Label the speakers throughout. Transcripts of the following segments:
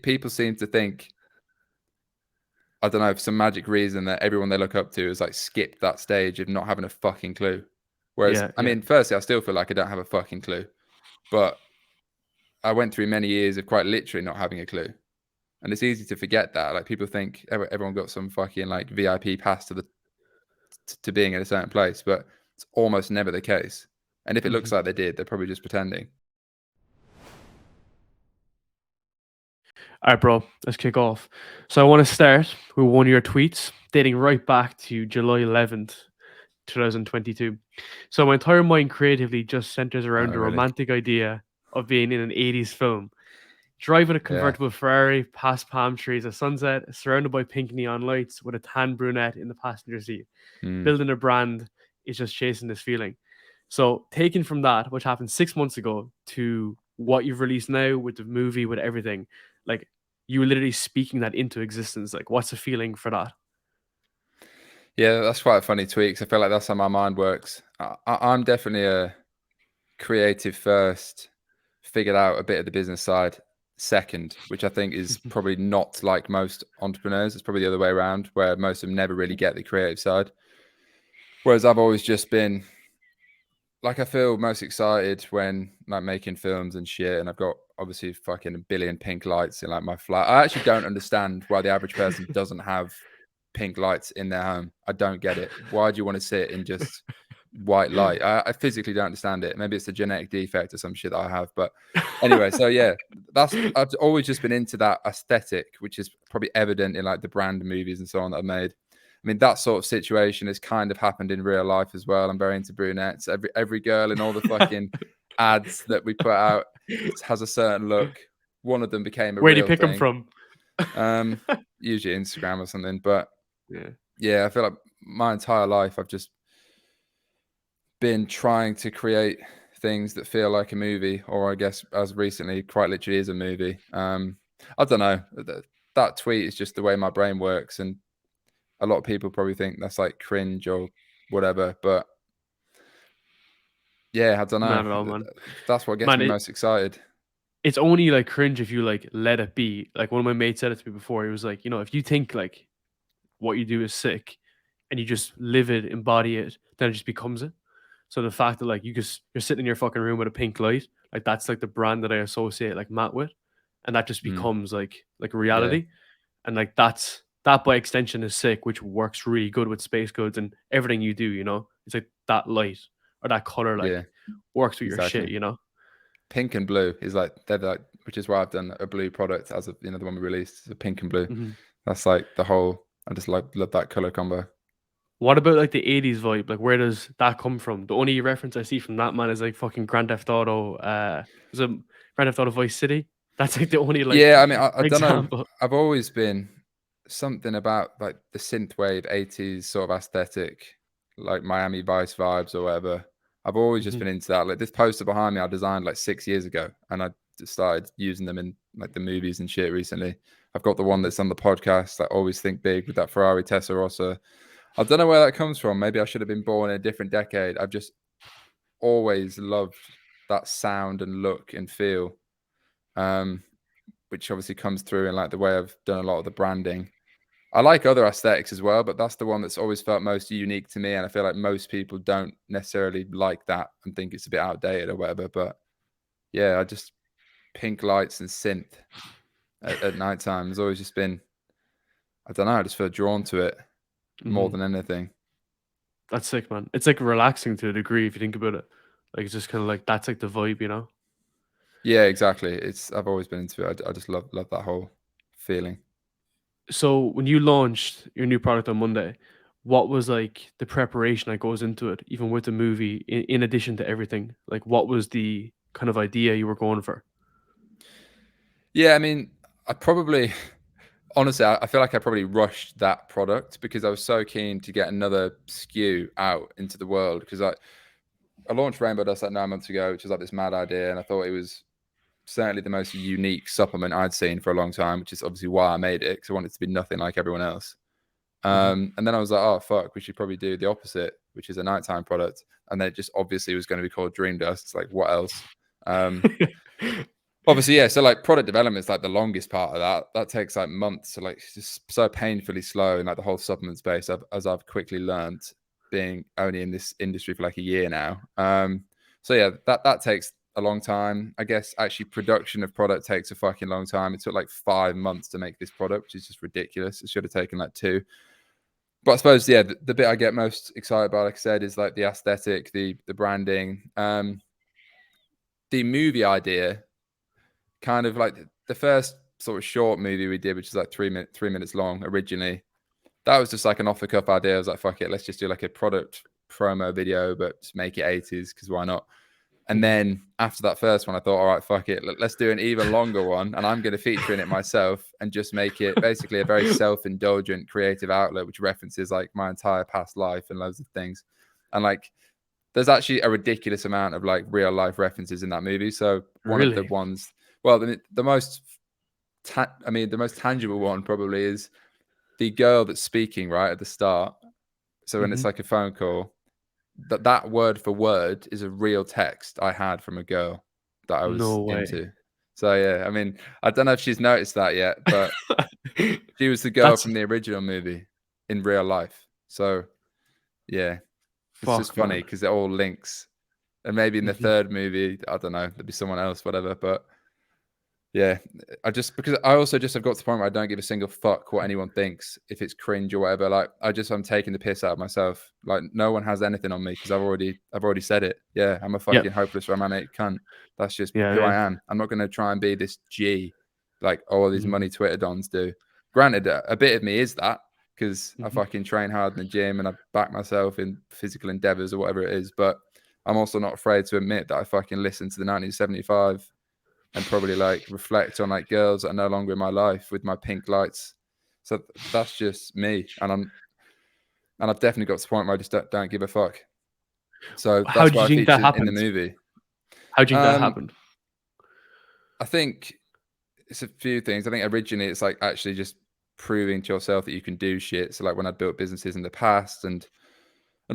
Speaker 1: people seem to think, I don't know, for some magic reason, that everyone they look up to has like skipped that stage of not having a fucking clue. Whereas, I mean, firstly, I still feel like I don't have a fucking clue, but I went through many years of quite literally not having a clue. And it's easy to forget that. Like, people think everyone got some fucking like VIP pass to being in a certain place, but it's almost never the case. And if it looks like they did, they're probably just pretending.
Speaker 2: All right, bro, let's kick off. So I want to start with one of your tweets dating right back to July 11th, 2022. So my entire mind creatively just centers around the
Speaker 1: Really?
Speaker 2: romantic idea of being in an 80s film. Driving a convertible Ferrari past palm trees at sunset, surrounded by pink neon lights with a tan brunette in the passenger seat. Building a brand is just chasing this feeling. So taken from that, which happened 6 months ago, to what you've released now with the movie, with everything, like, you were literally speaking that into existence. Like, what's the feeling for that?
Speaker 1: Yeah, that's quite a funny tweet, because I feel like that's how my mind works. I'm definitely a creative first, figured out a bit of the business side second, which I think is probably not like most entrepreneurs. It's probably the other way around, where most of them never really get the creative side. Whereas I've always just been like, I feel most excited when like making films and shit, and I've got obviously fucking a billion pink lights in like my flat. I actually don't understand why the average person doesn't have pink lights in their home. I don't get it. Why do you want to sit in just white light? I physically don't understand it. Maybe it's a genetic defect or some shit that I have. But anyway, so yeah, I've always just been into that aesthetic, which is probably evident in like the brand movies and so on that I've made. I mean, that sort of situation has kind of happened in real life as well. I'm very into brunettes. Every girl in all the fucking ads that we put out has a certain look. One of them became a
Speaker 2: Where do you
Speaker 1: real
Speaker 2: pick them
Speaker 1: thing.
Speaker 2: from?
Speaker 1: Usually Instagram or something. But
Speaker 2: Yeah.
Speaker 1: yeah, I feel like my entire life I've just been trying to create things that feel like a movie, or I guess as recently quite literally is a movie. I don't know. That tweet is just the way my brain works, and a lot of people probably think that's like cringe or whatever, but yeah, I don't know.
Speaker 2: Not at all, man.
Speaker 1: That's what gets
Speaker 2: Man,
Speaker 1: me most excited.
Speaker 2: it's only like cringe if you like let it be. Like, one of my mates said it to me before. He was like, if you think like what you do is sick and you just live it, embody it, then it just becomes it. So the fact that like you're sitting in your fucking room with a pink light, like, that's like the brand that I associate like Matt with, and that just becomes like a
Speaker 1: Yeah.
Speaker 2: reality. And like that by extension is sick, which works really good with space goods and everything you do. It's like that light or that color like works with your
Speaker 1: Exactly.
Speaker 2: shit.
Speaker 1: Pink and blue is like, they're like, which is why I've done a blue product as of, the one we released, the pink and blue. That's like the whole, I just love that color combo.
Speaker 2: What about like the 80s vibe? Like, where does that come from? The only reference I see from that, man, is like fucking Grand Theft Auto. Was it Grand Theft Auto Vice City? That's like the only like
Speaker 1: Yeah, I mean, I don't know.
Speaker 2: example.
Speaker 1: I've always been something about like the synthwave 80s sort of aesthetic, like Miami Vice vibes or whatever. I've always just been into that. Like, this poster behind me, I designed like 6 years ago, and I just started using them in like the movies and shit recently. I've got the one that's on the podcast, like Always Think Big, with that Ferrari Testarossa. I don't know where that comes from. Maybe I should have been born in a different decade. I've just always loved that sound and look and feel, which obviously comes through in like the way I've done a lot of the branding. I like other aesthetics as well, but that's the one that's always felt most unique to me. And I feel like most people don't necessarily like that and think it's a bit outdated or whatever. But yeah, I just, pink lights and synth at nighttime has always just been, I don't know, I just feel drawn to it more than anything.
Speaker 2: That's sick, man. It's like relaxing to a degree if you think about it. Like, it's just kind of like, that's like the vibe.
Speaker 1: Yeah, exactly. I've always been into it. I just love that whole feeling.
Speaker 2: So when you launched your new product on Monday, what was like the preparation that goes into it, even with the movie, in addition to everything? Like, what was the kind of idea you were going for?
Speaker 1: Yeah, I mean, I probably, honestly, I feel like I probably rushed that product because I was so keen to get another SKU out into the world. Because I launched Rainbow Dust like 9 months ago, which was like this mad idea, and I thought it was certainly the most unique supplement I'd seen for a long time, which is obviously why I made it, because I wanted it to be nothing like everyone else. And then I was like, oh fuck, we should probably do the opposite, which is a nighttime product. And then it just obviously was going to be called Dream Dust. It's like, what else? Obviously, yeah. So like product development is like the longest part of that. That takes like months. So like it's just so painfully slow in like the whole supplement space. As I've quickly learned, being only in this industry for like a year now. So yeah, that takes a long time. I guess actually production of product takes a fucking long time. It took like 5 months to make this product, which is just ridiculous. It should have taken like 2. But I suppose yeah, the bit I get most excited about, like I said, is like the aesthetic, the branding, the movie idea. Kind of like the first sort of short movie we did, which is like 3 minutes long originally. That was just like an off the cuff idea. I was like, fuck it, let's just do like a product promo video, but just make it 80s because why not? And then after that first one, I thought, all right, fuck it, let's do an even longer one, and I'm going to feature in it myself and just make it basically a very self-indulgent creative outlet, which references like my entire past life and loads of things. And like, there's actually a ridiculous amount of like real life references in that movie. So one of the
Speaker 2: Really?
Speaker 1: ones, well, the most, the most tangible one probably is the girl that's speaking right at the start. So when it's like a phone call, that word for word is a real text I had from a girl that I
Speaker 2: No
Speaker 1: was
Speaker 2: way.
Speaker 1: into. So yeah, I mean, I don't know if she's noticed that yet, but she was the girl
Speaker 2: That's
Speaker 1: from the original movie in real life. So yeah, it's just
Speaker 2: fuck,
Speaker 1: funny
Speaker 2: man.
Speaker 1: because it all links. And maybe in the third movie, I don't know, there'd be someone else, whatever. But yeah, because I also just have got to the point where I don't give a single fuck what anyone thinks, if it's cringe or whatever. Like I'm taking the piss out of myself. Like no one has anything on me because I've already said it. Yeah, I'm a
Speaker 2: Yeah,
Speaker 1: fucking hopeless romantic cunt. That's just
Speaker 2: yeah,
Speaker 1: who I
Speaker 2: yeah.
Speaker 1: am. I'm not going to try and be this G like all these
Speaker 2: Mhm,
Speaker 1: money Twitter dons do. Granted, a bit of me is that because I
Speaker 2: mhm.
Speaker 1: fucking train hard in the gym and I back myself in physical endeavors or whatever it is. But I'm also not afraid to admit that I fucking listened to the 1975 and probably like reflect on like girls that are no longer in my life with my pink lights. So that's just me, and I've definitely got to the point where I just don't give a fuck. So
Speaker 2: How
Speaker 1: that's
Speaker 2: do
Speaker 1: why
Speaker 2: you
Speaker 1: I
Speaker 2: think that
Speaker 1: featured in the
Speaker 2: happened?
Speaker 1: movie.
Speaker 2: How do you think that
Speaker 1: Um,
Speaker 2: happened?
Speaker 1: I think it's a few things. I think originally it's like actually just proving to yourself that you can do shit. So like when I built businesses in the past, and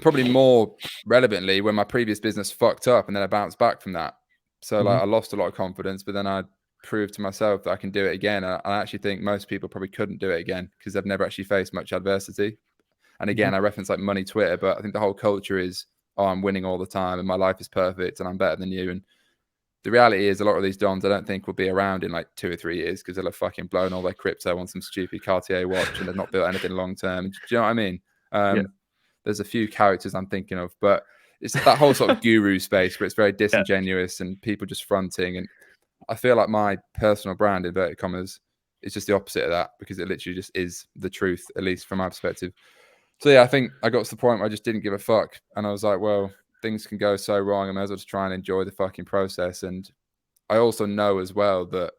Speaker 1: probably more relevantly when my previous business fucked up and then I bounced back from that. So like
Speaker 2: Mhm,
Speaker 1: I lost a lot of confidence, but then I proved to myself that I can do it again. I actually think most people probably couldn't do it again because they've never actually faced much adversity. And
Speaker 2: mhm.
Speaker 1: again, I reference like money Twitter, but I think the whole culture is, oh, I'm winning all the time and my life is perfect and I'm better than you. And the reality is a lot of these dons I don't think will be around in like 2 or 3 years because they'll have fucking blown all their crypto on some stupid Cartier watch and they've not built anything long term. Do you know what I mean?
Speaker 2: Yeah.
Speaker 1: There's a few characters I'm thinking of, but it's that whole sort of guru space where it's very
Speaker 2: Yeah.
Speaker 1: disingenuous and people just fronting. And I feel like my personal brand, inverted commas, is just the opposite of that because it literally just is the truth, at least from my perspective. So yeah, I think I got to the point where I just didn't give a fuck. And I was like, well, things can go so wrong. I may as well just try and enjoy the fucking process. And I also know as well that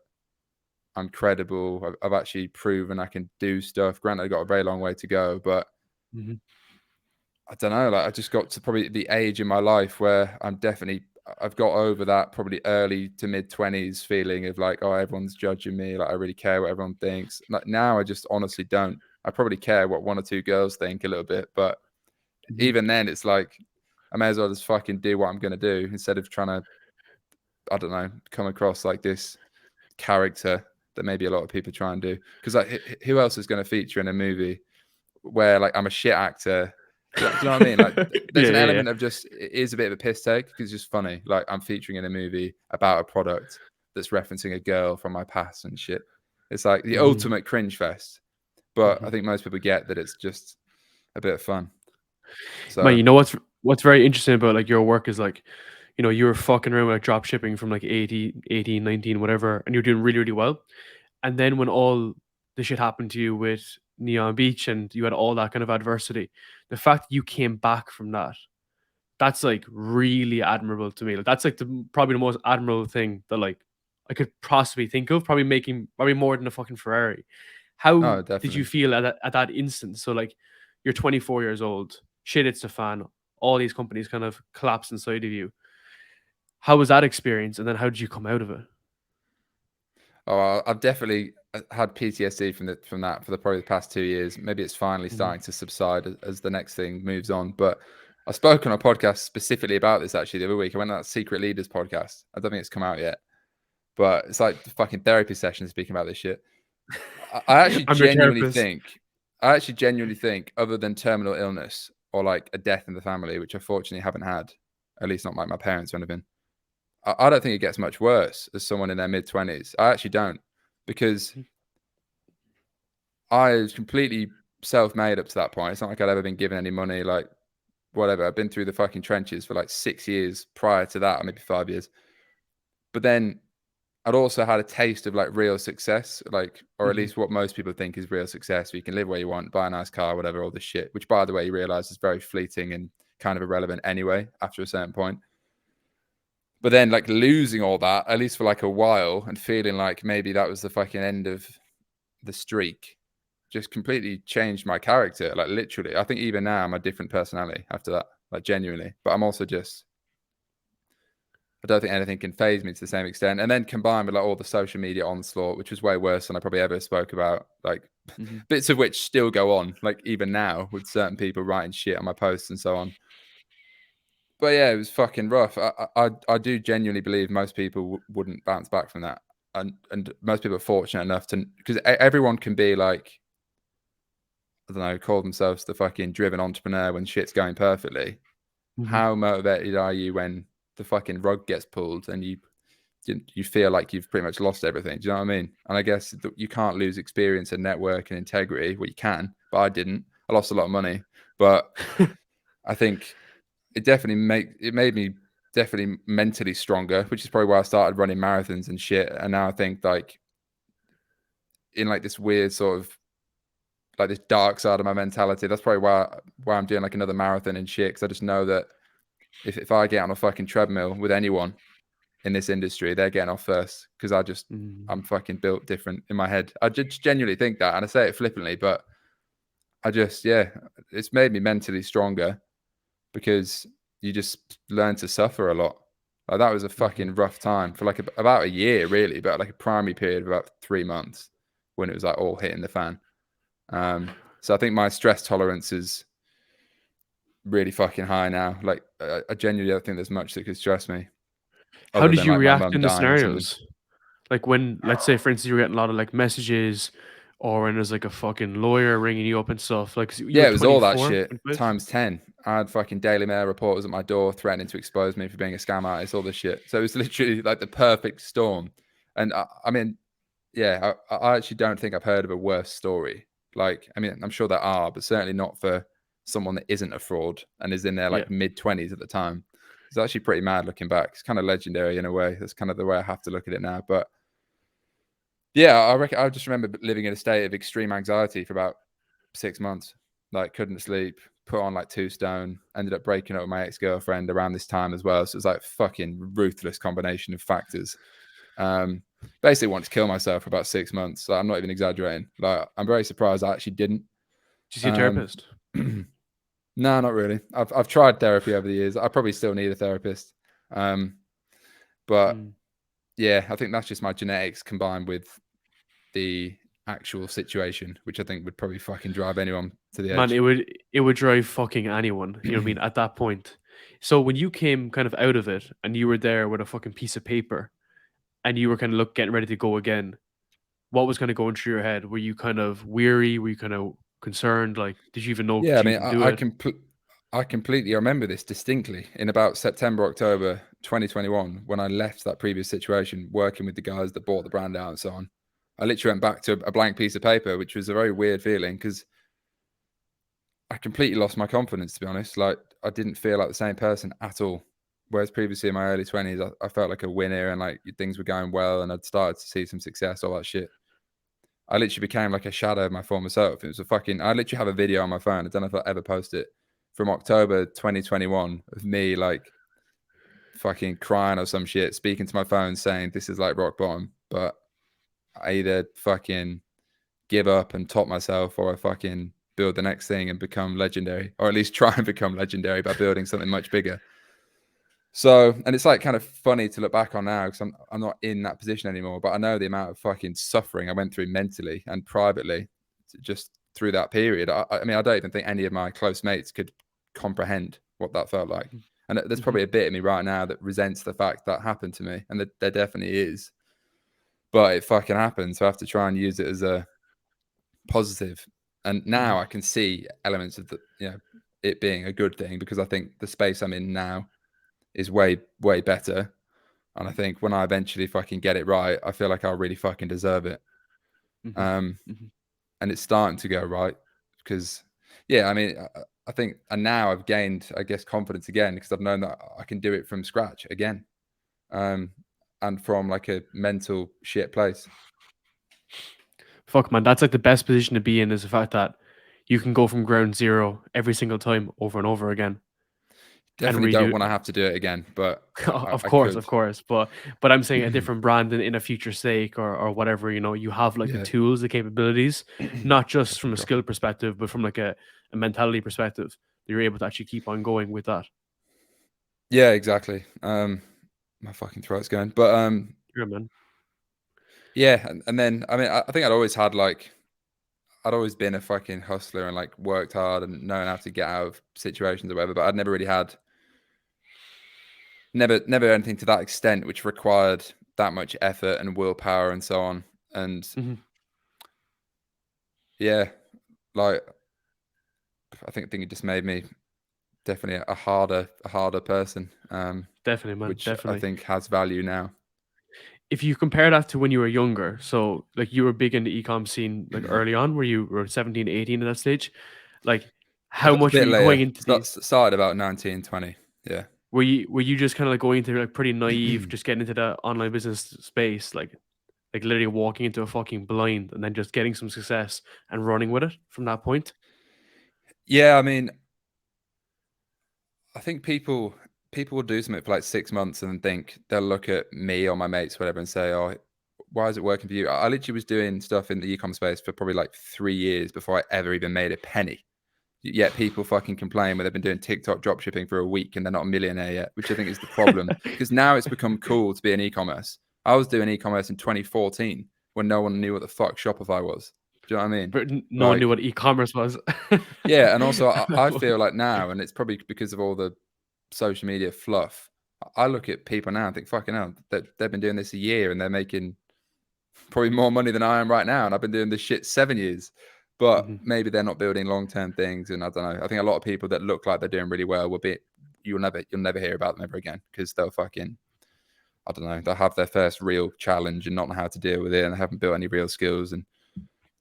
Speaker 1: I'm credible. I've actually proven I can do stuff. Granted, I've got a very long way to go, but
Speaker 2: Mhm,
Speaker 1: I don't know. Like I just got to probably the age in my life where I've got over that probably early to mid 20s feeling of like, oh, everyone's judging me. Like I really care what everyone thinks. Like now I just honestly don't. I probably care what 1 or 2 girls think a little bit, but
Speaker 2: mhm.
Speaker 1: even then it's like I may as well just fucking do what I'm gonna do instead of trying to, I don't know, come across like this character that maybe a lot of people try and do. Because like who else is going to feature in a movie where like I'm a shit actor? Do you know what I mean? Like there's
Speaker 2: Yeah,
Speaker 1: an
Speaker 2: yeah, yeah.
Speaker 1: element of just it is a bit of a piss take because it's just funny. Like I'm featuring in a movie about a product that's referencing a girl from my past and shit. It's like the
Speaker 2: Mhm,
Speaker 1: ultimate cringe fest. But I
Speaker 2: mhm.
Speaker 1: think most people get that it's just a bit of fun.
Speaker 2: Man,
Speaker 1: So
Speaker 2: you know what's very interesting about like your work is like, you were fucking around with like drop shipping from like 18, 19, whatever, and you're doing really, really well. And then when all the shit happened to you with Neon Beach and you had all that kind of adversity, the fact that you came back from that, that's like really admirable to me. Like that's like probably the most admirable thing that like I could possibly think of, probably making probably more than a fucking Ferrari. How
Speaker 1: oh,
Speaker 2: did you
Speaker 1: definitely.
Speaker 2: feel at that instant? So like you're 24 years old, shit hits the fan, all these companies kind of collapse inside of you. How was that experience? And then how did you come out of it?
Speaker 1: Oh, I've definitely had PTSD from that for the probably the past 2 years. Maybe it's finally
Speaker 2: Mhm.
Speaker 1: starting to subside as the next thing moves on. But I spoke on a podcast specifically about this actually the other week. I went on that Secret Leaders podcast. I don't think it's come out yet. but it's like the fucking therapy session speaking about this shit. I actually
Speaker 2: I'm your
Speaker 1: genuinely
Speaker 2: therapist.
Speaker 1: think, other than terminal illness or like a death in the family, which I fortunately haven't had, at least not like my parents or anything, I don't think it gets much worse as someone in their mid-20s. I actually don't, because I was completely self-made up to that point. It's not like I'd ever been given any money, like whatever. I've been through the fucking trenches for like 6 years prior to that, or maybe 5 years. But then I'd also had a taste of like real success, like, or at least what most people think is real success, where you can live where you want, buy a nice car, whatever, all this shit, which by the way, you realize is very fleeting and kind of irrelevant anyway, after a certain point. But then like losing all that, at least for like a while, and feeling like maybe that was the fucking end of the streak, just completely changed my character. Like literally, I think even now I'm a different personality after that, like genuinely. But I'm also just, I don't think anything can phase me to the same extent. And then combined with like all the social media onslaught, which was way worse than I probably ever spoke about, like bits of which still go on, like even now with certain people writing shit on my posts and so on. But yeah, it was fucking rough. I do genuinely believe most people wouldn't bounce back from that. And most people are fortunate enough to, because everyone can be like, I don't know, call themselves the fucking driven entrepreneur when shit's going perfectly. How motivated are you when the fucking rug gets pulled and you feel like you've pretty much lost everything? Do you know what I mean? And I guess you can't lose experience and network and integrity. Well, you can, but I didn't. I lost a lot of money, but I think it made me definitely mentally stronger, which is probably why I started running marathons and shit. And now I think like in like this weird sort of like this dark side of my mentality. That's probably why I'm doing like another marathon and shit. Because I just know that if I get on a fucking treadmill with anyone in this industry, they're getting off first. Because I'm fucking built different in my head. I just genuinely think that, and I say it flippantly, but it's made me mentally stronger because you just learn to suffer a lot. Like that was a fucking rough time for like about a year, really, but like a primary period of about 3 months when it was like all hitting the fan. So I think my stress tolerance is really fucking high now. Like I genuinely don't think there's much that could stress me
Speaker 2: How
Speaker 1: other
Speaker 2: did
Speaker 1: than
Speaker 2: you
Speaker 1: like my
Speaker 2: react
Speaker 1: mum
Speaker 2: in the
Speaker 1: dying or something.
Speaker 2: scenarios? Like when, let's say, for instance, you were getting a lot of like messages, or when there's like a fucking lawyer ringing you up and stuff. Like you
Speaker 1: Yeah,
Speaker 2: were
Speaker 1: it was all that
Speaker 2: 24
Speaker 1: shit
Speaker 2: when you quit?
Speaker 1: times 10. I had fucking Daily Mail reporters at my door threatening to expose me for being a scam artist, all this shit. So it was literally like the perfect storm. And I mean, yeah, I actually don't think I've heard of a worse story. Like, I mean, I'm sure there are, but certainly not for someone that isn't a fraud and is in their
Speaker 2: Yeah.
Speaker 1: like mid-20s at the time. It's actually pretty mad looking back. It's kind of legendary in a way. That's kind of the way I have to look at it now. But yeah, I just remember living in a state of extreme anxiety for about 6 months. Like, couldn't sleep, put on like 2 stone, ended up breaking up with my ex-girlfriend around this time as well. So it was like fucking ruthless combination of factors. Basically wanted to kill myself for about 6 months. Like, I'm not even exaggerating. Like, I'm very surprised I actually didn't.
Speaker 2: Did you see a therapist?
Speaker 1: No, not really. I've tried therapy over the years. I probably still need a therapist. But yeah, I think that's just my genetics combined with the actual situation, which I think would probably fucking drive anyone to the
Speaker 2: Man,
Speaker 1: edge.
Speaker 2: it would drive fucking anyone. You know what I mean? At that point. So when you came kind of out of it and you were there with a fucking piece of paper and you were kind of getting ready to go again, what was kind of going through your head? Were you kind of weary? Were you kind of concerned? Like, did you even know
Speaker 1: Yeah, I
Speaker 2: could you
Speaker 1: mean,
Speaker 2: even do it?
Speaker 1: I completely remember this distinctly in about September, October 2021, when I left that previous situation, working with the guys that bought the brand out and so on. I literally went back to a blank piece of paper, which was a very weird feeling because I completely lost my confidence, to be honest. Like, I didn't feel like the same person at all. Whereas previously in my early 20s, I felt like a winner and like things were going well and I'd started to see some success, all that shit. I literally became like a shadow of my former self. It was I literally have a video on my phone. I don't know if I'll ever post it from October 2021 of me like fucking crying or some shit, speaking to my phone saying this is like rock bottom, but I either fucking give up and top myself or I fucking build the next thing and become legendary, or at least try and become legendary by building something much bigger. So, and it's like kind of funny to look back on now because I'm not in that position anymore, but I know the amount of fucking suffering I went through mentally and privately just through that period. I mean, I don't even think any of my close mates could comprehend what that felt like. And there's probably a bit of me right now that resents the fact that happened to me, and that there definitely is. but it fucking happened. So I have to try and use it as a positive. And now I can see elements of the, it being a good thing, because I think the space I'm in now is way, way better. And I think when I eventually fucking get it right, I feel like I'll really fucking deserve it. Um, and it's starting to go right, because, yeah, I mean, I think, and now I've gained, I guess, confidence again, because I've known that I can do it from scratch again, and from like a mental shit place.
Speaker 2: Fuck, man, that's like the best position to be in, is the fact that you can go from ground zero every single time over and over again and
Speaker 1: Definitely don't
Speaker 2: redo.
Speaker 1: want to have to do it again, but
Speaker 2: Of
Speaker 1: I
Speaker 2: course,
Speaker 1: could.
Speaker 2: of course, but I'm saying a different brand in a future sake, or whatever. You have like the
Speaker 1: Yeah.
Speaker 2: tools, the capabilities, not just from
Speaker 1: Fucking
Speaker 2: a skill
Speaker 1: dropping.
Speaker 2: perspective, but from like a mentality perspective. That you're able to actually keep on going with that.
Speaker 1: Yeah, exactly. My fucking throat's going, but
Speaker 2: Yeah, man.
Speaker 1: yeah, and then I mean, I think I'd always been a fucking hustler and like worked hard and known how to get out of situations or whatever, but I'd never really had never anything to that extent, which required that much effort and willpower and so on. And
Speaker 2: Hmm.
Speaker 1: yeah, like I think it just made me definitely a harder person,
Speaker 2: Definitely, man.
Speaker 1: which I
Speaker 2: Definitely.
Speaker 1: think has value now.
Speaker 2: If you compare that to when you were younger, so like you were big in the e-com scene like early on, where you were 17, 18 at that stage, like
Speaker 1: A
Speaker 2: how much were
Speaker 1: bit
Speaker 2: you going
Speaker 1: later,
Speaker 2: into these?
Speaker 1: started about 19, 20. Yeah.
Speaker 2: Were you just kind of like going into like pretty naive, just getting into the online business space, like literally walking into a fucking blind and then just getting some success and running with it from that point?
Speaker 1: Yeah, I mean, I think people will do something for like 6 months and then think they'll look at me or my mates, whatever, and say, "Oh, why is it working for you?" I literally was doing stuff in the e-com space for probably like 3 years before I ever even made a penny. Yet people fucking complain when they've been doing TikTok dropshipping for a week and they're not a millionaire yet, which I think is the problem. Because now it's become cool to be in e-commerce. I was doing e-commerce in 2014 when no one knew what the fuck Shopify was. Do you know what I mean?
Speaker 2: But no one knew
Speaker 1: Like,
Speaker 2: what e-commerce was.
Speaker 1: yeah, and also I feel like now, and it's probably because of all the social media fluff. I look at people now and think, fucking hell, they've been doing this a year and they're making probably more money than I am right now, and I've been doing this shit 7 years. But
Speaker 2: Mhm.
Speaker 1: maybe they're not building long term things, and I don't know. I think a lot of people that look like they're doing really well will be you'll never hear about them ever again, because they'll fucking, I don't know, they'll have their first real challenge and not know how to deal with it, and they haven't built any real skills. And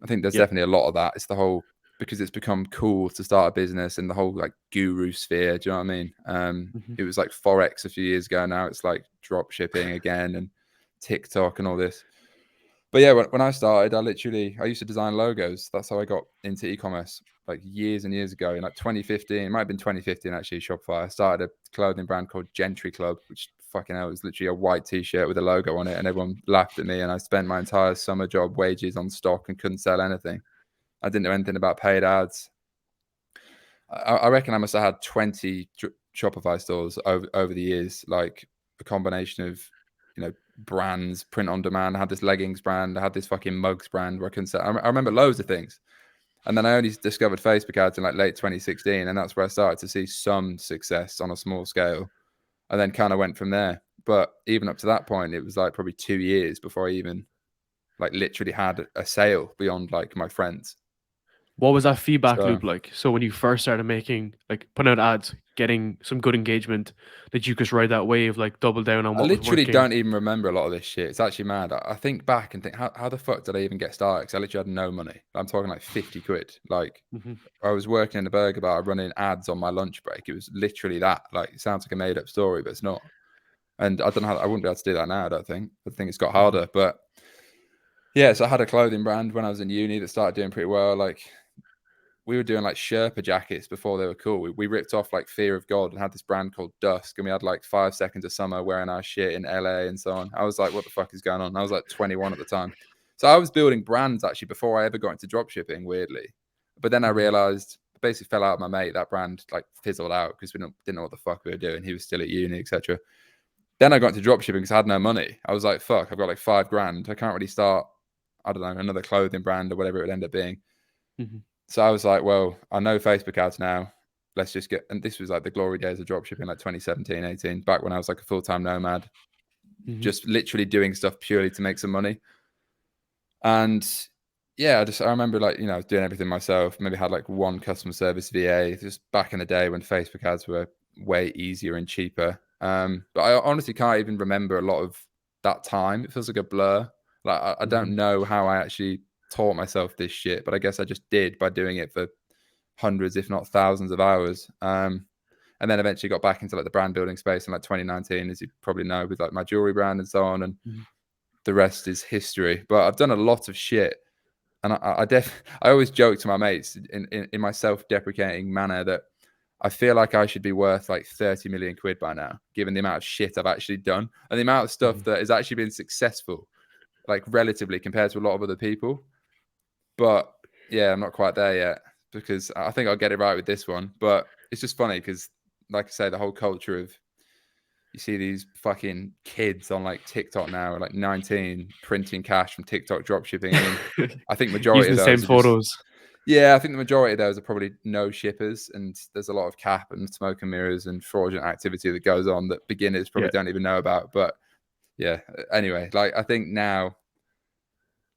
Speaker 1: I think there's
Speaker 2: Yeah.
Speaker 1: definitely a lot of that. It's the whole, because it's become cool to start a business and the whole like guru sphere. Do you know what I mean?
Speaker 2: Mhm.
Speaker 1: It was like Forex a few years ago. Now it's like drop shipping again and TikTok and all this. But yeah, when I started, I used to design logos. That's how I got into e-commerce, like years and years ago. In like 2015, it might have been 2015 actually. Shopify. I started a clothing brand called Gentry Club, which fucking hell was literally a white t-shirt with a logo on it, and everyone laughed at me. And I spent my entire summer job wages on stock and couldn't sell anything. I didn't know anything about paid ads. I reckon I must have had 20 Shopify stores over the years, like a combination of, brands, print on demand. I had this leggings brand. I had this fucking mugs brand where I couldn't sell. I remember loads of things. And then I only discovered Facebook ads in like late 2016. And that's where I started to see some success on a small scale. And then kind of went from there. But even up to that point, it was like probably 2 years before I even like literally had a sale beyond like my friends.
Speaker 2: What was that feedback
Speaker 1: So
Speaker 2: loop like? So when you first started making, like putting out ads, getting some good engagement, did you just ride that wave, like double down on
Speaker 1: I
Speaker 2: what was
Speaker 1: literally
Speaker 2: working?
Speaker 1: don't even remember a lot of this shit. It's actually mad. I think back and think, how the fuck did I even get started? Because I literally had no money. I'm talking like 50 quid. Like,
Speaker 2: Hmm.
Speaker 1: I was working in a burger bar running ads on my lunch break. It was literally that. Like, it sounds like a made up story, but it's not. And I don't know how, I wouldn't be able to do that now, I don't think. I think it's got
Speaker 2: Hmm.
Speaker 1: harder. But yeah, so I had a clothing brand when I was in uni that started doing pretty well. Like, we were doing like Sherpa jackets before they were cool. We ripped off like Fear of God and had this brand called Dusk, and we had like 5 seconds of summer wearing our shit in LA and so on. I was like, what the fuck is going on? I was like 21 at the time. So I was building brands actually before I ever got into dropshipping, weirdly. But then I
Speaker 2: Hmm.
Speaker 1: realized, basically fell out with my mate. That brand like fizzled out because we didn't know what the fuck we were doing. He was still at uni, etc. Then I got into dropshipping because I had no money. I was like, fuck, I've got like 5 grand. I can't really start, I don't know, another clothing brand or whatever it would end up being.
Speaker 2: Hmm.
Speaker 1: So I was like, well, I know Facebook ads now. Let's just get, and this was like the glory days of dropshipping, like 2017, 18, back when I was like a full time nomad,
Speaker 2: Hmm.
Speaker 1: just literally doing stuff purely to make some money. And yeah, I remember like, you know, doing everything myself. Maybe had like one customer service VA, just back in the day when Facebook ads were way easier and cheaper. But I honestly can't even remember a lot of that time. It feels like a blur. Like I don't know how I actually taught myself this shit, but I guess I just did by doing it for hundreds, if not thousands of hours. And then eventually got back into like the brand building space in like 2019, as you probably know, with like my jewelry brand and so on. And the rest is history. But I've done a lot of shit. And I always joke to my mates in my self-deprecating manner that I feel like I should be worth like 30 million quid by now, given the amount of shit I've actually done and the amount of stuff that has actually been successful, like relatively compared to a lot of other people. But yeah, I'm not quite there yet, because I think I'll get it right with this one. But it's just funny because, like I say, the whole culture of, you see these fucking kids on like TikTok now, like 19, printing cash from TikTok dropshipping. I mean, I think majority
Speaker 2: Using
Speaker 1: of
Speaker 2: the same
Speaker 1: those are just,
Speaker 2: photos.
Speaker 1: yeah, I think the majority of those are probably no shippers, and there's a lot of cap and smoke and mirrors and fraudulent activity that goes on that beginners probably don't even know about. But yeah, anyway, like I think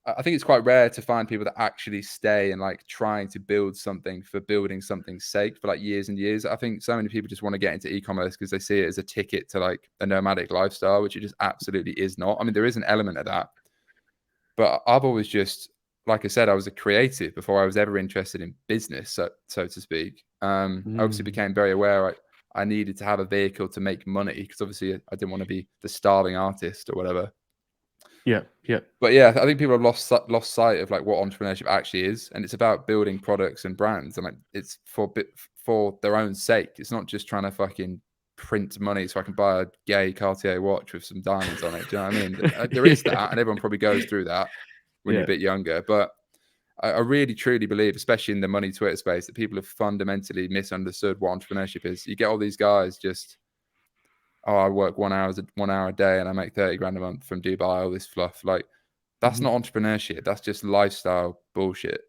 Speaker 1: it's quite rare to find people that actually stay and like trying to build something for building something's sake for like years and years. I think so many people just want to get into e-commerce because they see it as a ticket to like a nomadic lifestyle, which it just absolutely is not. I mean, there is an element of that, but I've always just, like I said, I was a creative before I was ever interested in business, so to speak. I obviously became very aware I needed to have a vehicle to make money, because obviously I didn't want to be the starving artist or whatever.
Speaker 2: Yeah.
Speaker 1: But yeah, I think people have lost sight of like what entrepreneurship actually is, and it's about building products and brands, and like it's for their own sake. It's not just trying to fucking print money so I can buy a gay Cartier watch with some diamonds on it. Do you know what I mean? There is that, and everyone probably goes through that when you're a bit younger. But I really truly believe, especially in the money Twitter space, that people have fundamentally misunderstood what entrepreneurship is. You get all these guys just, oh, I work 1 hour a day and I make 30 grand a month from Dubai, all this fluff. Like, that's not entrepreneurship. That's just lifestyle bullshit.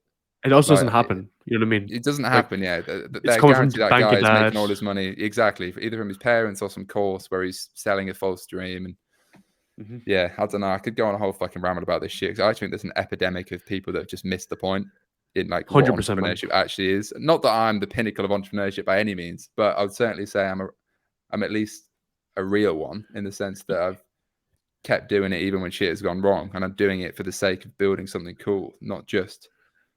Speaker 2: It also
Speaker 1: Like,
Speaker 2: doesn't happen. You know what I mean?
Speaker 1: it doesn't
Speaker 2: Like,
Speaker 1: happen. Yeah,
Speaker 2: it's
Speaker 1: they're
Speaker 2: coming from
Speaker 1: guaranteed
Speaker 2: the
Speaker 1: that
Speaker 2: bank
Speaker 1: guy
Speaker 2: of
Speaker 1: is
Speaker 2: dad.
Speaker 1: making all his money exactly either from his parents or some course where he's selling a false dream. And yeah, I don't know. I could go on a whole fucking ramble about this shit, because I think there's an epidemic of people that have just missed the point in like what
Speaker 2: 100%, man.
Speaker 1: entrepreneurship actually is. Not that I'm the pinnacle of entrepreneurship by any means, but I would certainly say I'm at least a real one, in the sense that I've kept doing it even when shit has gone wrong, and I'm doing it for the sake of building something cool, not just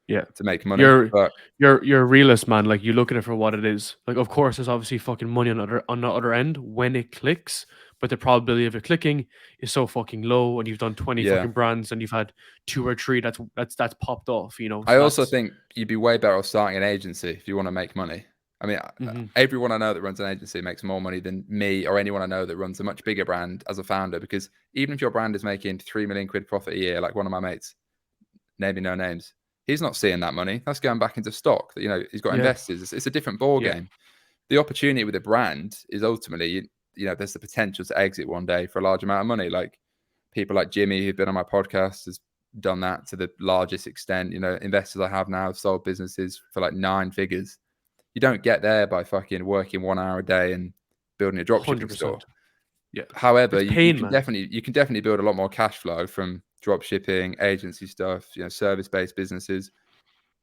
Speaker 1: to make money.
Speaker 2: You're a realist, man. Like, you look at it for what it is. Like, of course, there's obviously fucking money on the other end when it clicks, but the probability of it clicking is so fucking low. And you've done 20 fucking brands, and you've had 2 or 3 that's popped off. You know.
Speaker 1: I also think you'd be way better off starting an agency if you want to make money. I mean, everyone I know that runs an agency makes more money than me or anyone I know that runs a much bigger brand as a founder. Because even if your brand is making 3 million quid profit a year, like one of my mates, naming no names, he's not seeing that money. That's going back into stock. You know, he's got investors. It's a different ball game. The opportunity with a brand is ultimately, you know, there's the potential to exit one day for a large amount of money. Like people like Jimmy, who've been on my podcast, has done that to the largest extent. You know, investors I have now have sold businesses for like 9 figures. You don't get there by fucking working 1 hour a day and building a dropshipping
Speaker 2: 100%.
Speaker 1: store.
Speaker 2: Yeah.
Speaker 1: However,
Speaker 2: It's pain,
Speaker 1: you
Speaker 2: man.
Speaker 1: can definitely build a lot more cash flow from dropshipping, agency stuff, you know, service-based businesses.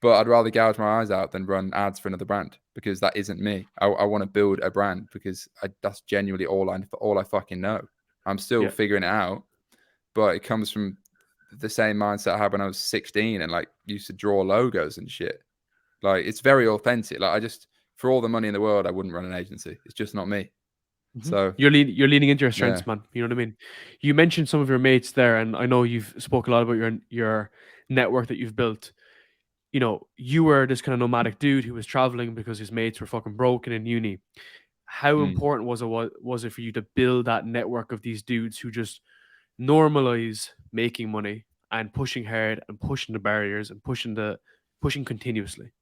Speaker 1: But I'd rather gouge my eyes out than run ads for another brand, because that isn't me. I want to build a brand because that's genuinely all I fucking know. I'm still figuring it out, but it comes from the same mindset I had when I was 16 and like used to draw logos and shit. Like, it's very authentic. Like, for all the money in the world, I wouldn't run an agency. It's just not me. So
Speaker 2: you're leaning into your strengths, man. You know what I mean? You mentioned some of your mates there, and I know you've spoke a lot about your network that you've built. You know, you were this kind of nomadic dude who was traveling because his mates were fucking broken in uni. How important was it for you to build that network of these dudes who just normalize making money and pushing hard and pushing the barriers and pushing continuously?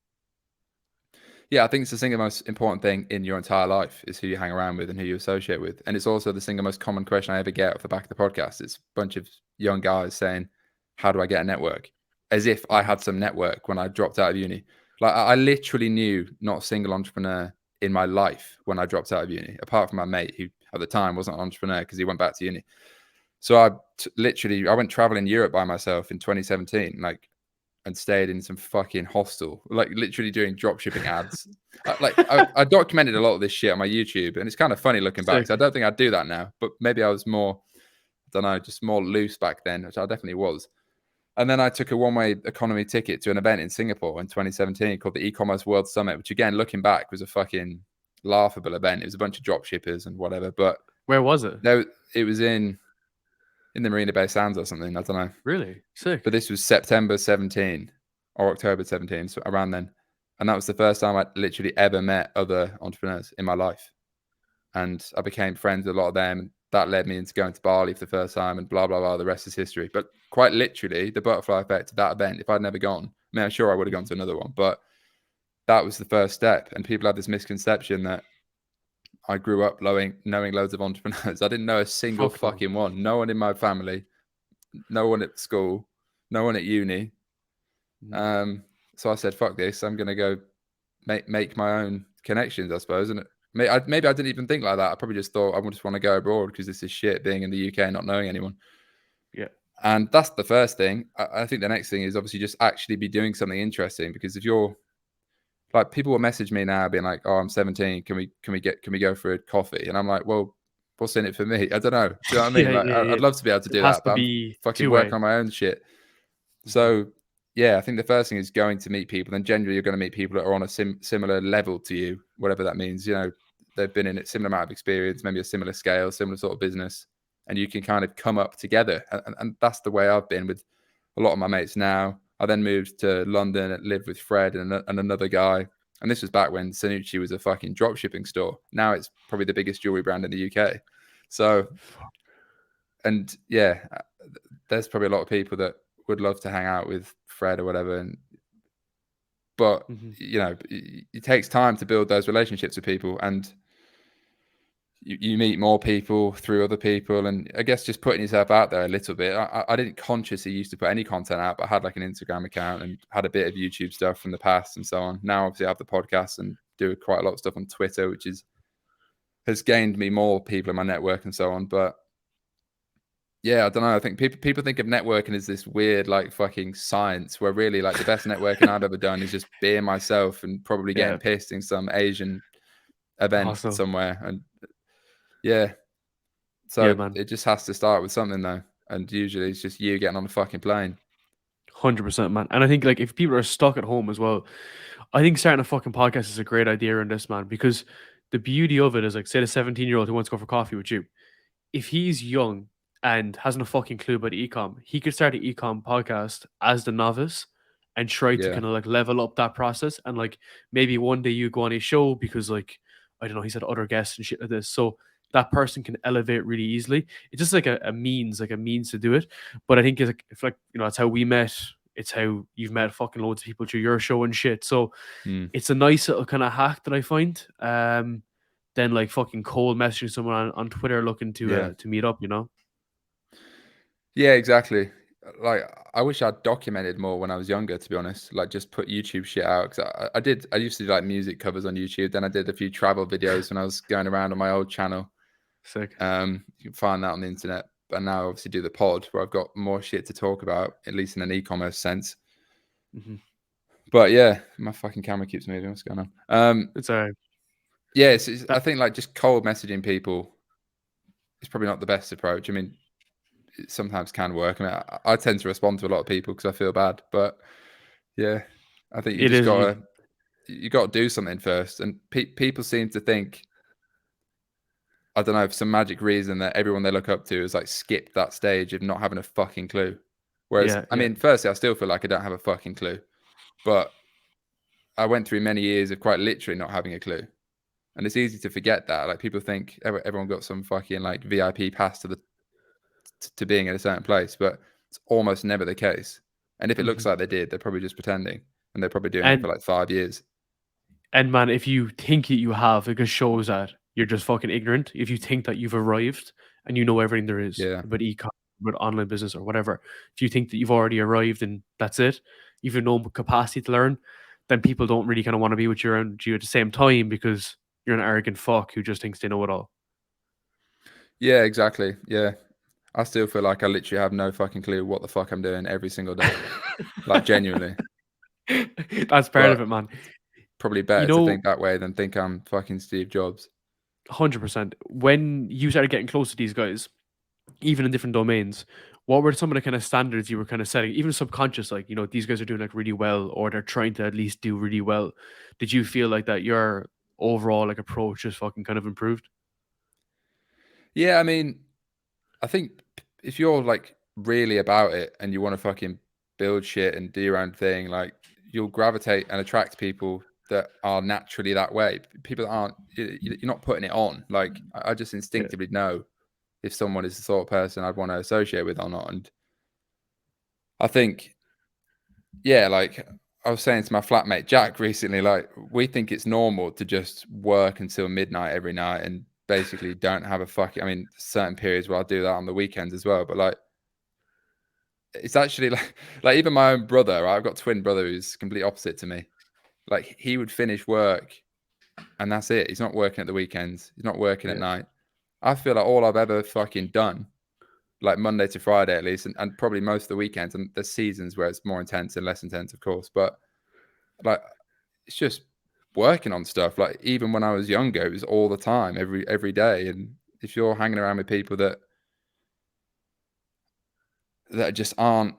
Speaker 1: yeah, I think it's the single most important thing in your entire life is who you hang around with and who you associate with. And it's also the single most common question I ever get off the back of the podcast. It's a bunch of young guys saying, how do I get a network? As if I had some network when I dropped out of uni. Like, I literally knew not a single entrepreneur in my life when I dropped out of uni, apart from my mate, who at the time wasn't an entrepreneur because he went back to uni. So I literally, I went traveling Europe by myself in 2017, like, and stayed in some fucking hostel, like literally doing dropshipping ads. I documented a lot of this shit on my YouTube, and it's kind of funny looking back.
Speaker 2: Sick.
Speaker 1: So I don't think I'd do that now, but maybe I was more, I don't know, just more loose back then, which I definitely was. And then I took a one-way economy ticket to an event in Singapore in 2017 called the Ecommerce World Summit, which again, looking back, was a fucking laughable event. It was a bunch of drop shippers and whatever, but
Speaker 2: Where was it?
Speaker 1: no, it was in the Marina Bay Sands or something. I don't know.
Speaker 2: Really sick.
Speaker 1: But this was September 17 or October 17, so around then. And that was the first time I'd literally ever met other entrepreneurs in my life. And I became friends with a lot of them. That led me into going to Bali for the first time and blah, blah, blah. The rest is history. But quite literally, the butterfly effect of that event, if I'd never gone, I mean, I'm sure I would have gone to another one, but that was the first step. And people have this misconception that I grew up knowing loads of entrepreneurs. I didn't know a single fucking one. No one in my family, no one at school, no one at uni. So I said, fuck this. I'm going to go make my own connections, I suppose. And maybe I didn't even think like that. I probably just thought I just want to go abroad because this is shit being in the UK and not knowing anyone.
Speaker 2: Yeah.
Speaker 1: And that's the first thing. I think the next thing is obviously just actually be doing something interesting, because if you're like, people will message me now being like, oh, I'm 17. Can we go for a coffee? And I'm like, well, what's in it for me? I don't know. Do you know what I mean? Like, I'd love to be able to do that, but I'm fucking working on my own shit. So yeah, I think the first thing is going to meet people. Then generally you're going to meet people that are on a similar level to you, whatever that means. You know, they've been in a similar amount of experience, maybe a similar scale, similar sort of business, and you can kind of come up together. And that's the way I've been with a lot of my mates now. I then moved to London and lived with Fred and another guy. And this was back when Sanucci was a fucking dropshipping store. Now it's probably the biggest jewelry brand in the UK. So, and yeah, there's probably a lot of people that would love to hang out with Fred or whatever. But you know, it takes time to build those relationships with people, and you meet more people through other people. And I guess just putting yourself out there a little bit. I didn't consciously used to put any content out, but I had like an Instagram account and had a bit of YouTube stuff from the past and so on. Now obviously I have the podcast and do quite a lot of stuff on Twitter, which has gained me more people in my network and so on. But yeah, I don't know. I think people think of networking as this weird, like, fucking science, where really, like, the best networking I've ever done is just being myself and probably getting pissed in some Asian event somewhere. And yeah, so it just has to start with something though. And usually it's just you getting on the fucking plane.
Speaker 2: 100%, man. And I think, like, if people are stuck at home as well, I think starting a fucking podcast is a great idea in this, man, because the beauty of it is, like, say the 17-year-old who wants to go for coffee with you, if he's young and hasn't a fucking clue about ecom, he could start an ecom podcast as the novice and try to kind of like level up that process. And like maybe one day you go on a show because, like, I don't know, he's had other guests and shit like this. So that person can elevate really easily. It's just like a means to do it. But I think it's like you know, that's how we met. It's how you've met fucking loads of people through your show and shit. So it's a nice little kind of hack that I find. Than like fucking cold messaging someone on Twitter looking to meet up, you know?
Speaker 1: Yeah, exactly. Like, I wish I'd documented more when I was younger, to be honest. Like, just put YouTube shit out. Cause I used to do like music covers on YouTube. Then I did a few travel videos when I was going around on my old channel.
Speaker 2: Sick.
Speaker 1: You can find that on the internet. But now I obviously do the pod where I've got more shit to talk about, at least in an e-commerce sense. But yeah, my fucking camera keeps moving. What's going on?
Speaker 2: It's all right.
Speaker 1: Yeah, I think like just cold messaging people is probably not the best approach. I mean, it sometimes can work. I mean, I tend to respond to a lot of people because I feel bad. But yeah, I think you got to do something first. And people seem to think, I don't know, for some magic reason, that everyone they look up to is like skipped that stage of not having a fucking clue. Whereas, I mean, firstly, I still feel like I don't have a fucking clue. But I went through many years of quite literally not having a clue. And it's easy to forget that. Like, people think everyone got some fucking like VIP pass to being in a certain place, but it's almost never the case. And if it looks like they did, they're probably just pretending, and they're probably doing it for like 5 years.
Speaker 2: And man, if you think that you have, it just shows that you're just fucking ignorant. If you think that you've arrived and you know everything there is about e-com, about online business or whatever, if you think that you've already arrived and that's it, you've no capacity to learn, then people don't really kind of want to be with you around you at the same time because you're an arrogant fuck who just thinks they know it all.
Speaker 1: Yeah, exactly. Yeah. I still feel like I literally have no fucking clue what the fuck I'm doing every single day. Like, genuinely.
Speaker 2: That's part of
Speaker 1: But
Speaker 2: it, man.
Speaker 1: probably
Speaker 2: You
Speaker 1: better to
Speaker 2: know,
Speaker 1: think that way than think I'm fucking Steve Jobs.
Speaker 2: 100%. When you started getting close to these guys, even in different domains, what were some of the kind of standards you were kind of setting, even subconscious, like, these guys are doing like really well, or they're trying to at least do really well? Did you feel like that your overall like approach just fucking kind of improved?
Speaker 1: Yeah, I mean, I think if you're like really about it and you want to fucking build shit and do your own thing, like you'll gravitate and attract people that are naturally that way. People that aren't, you're not putting it on. Like I just
Speaker 2: Yeah.
Speaker 1: instinctively know if someone is the sort of person I'd want to associate with or not. And I think, yeah, like I was saying to my flatmate Jack recently, like we think it's normal to just work until midnight every night and basically don't have a fucking. I mean, certain periods where I'll do that on the weekends as well, but like it's actually like even my own brother. Right? I've got a twin brother who's complete opposite to me. Like he would finish work and that's it. He's not working at the weekends. He's not working at
Speaker 2: Yeah.
Speaker 1: night. I feel like all I've ever fucking done, like Monday to Friday at least, and probably most of the weekends, and there's seasons where it's more intense and less intense, of course, but like it's just working on stuff. Like even when I was younger, it was all the time, every day. And if you're hanging around with people that just aren't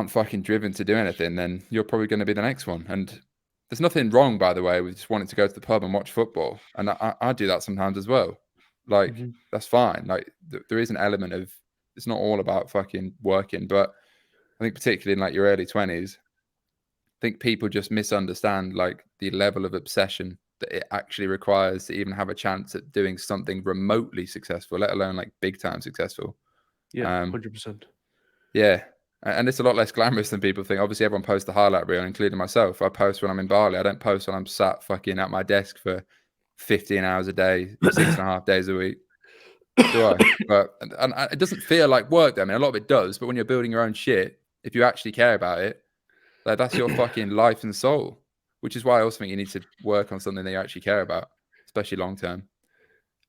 Speaker 1: fucking driven to do anything, then you're probably going to be the next one. And there's nothing wrong, by the way, with just wanting to go to the pub and watch football. And I do that sometimes as well. Like
Speaker 2: Hmm.
Speaker 1: that's fine. Like there is an element of it's not all about fucking working, but I think particularly in like your early 20s, I think people just misunderstand like the level of obsession that it actually requires to even have a chance at doing something remotely successful, let alone like big time successful.
Speaker 2: Yeah,
Speaker 1: Um,
Speaker 2: 100%.
Speaker 1: yeah. And it's a lot less glamorous than people think. Obviously, everyone posts the highlight reel, including myself. I post when I'm in Bali. I don't post when I'm sat fucking at my desk for 15 hours a day, 6.5 days a week. Do I? But and it doesn't feel like work. Though. I mean, a lot of it does. But when you're building your own shit, if you actually care about it, like that's your fucking life and soul. Which is why I also think you need to work on something that you actually care about, especially long term.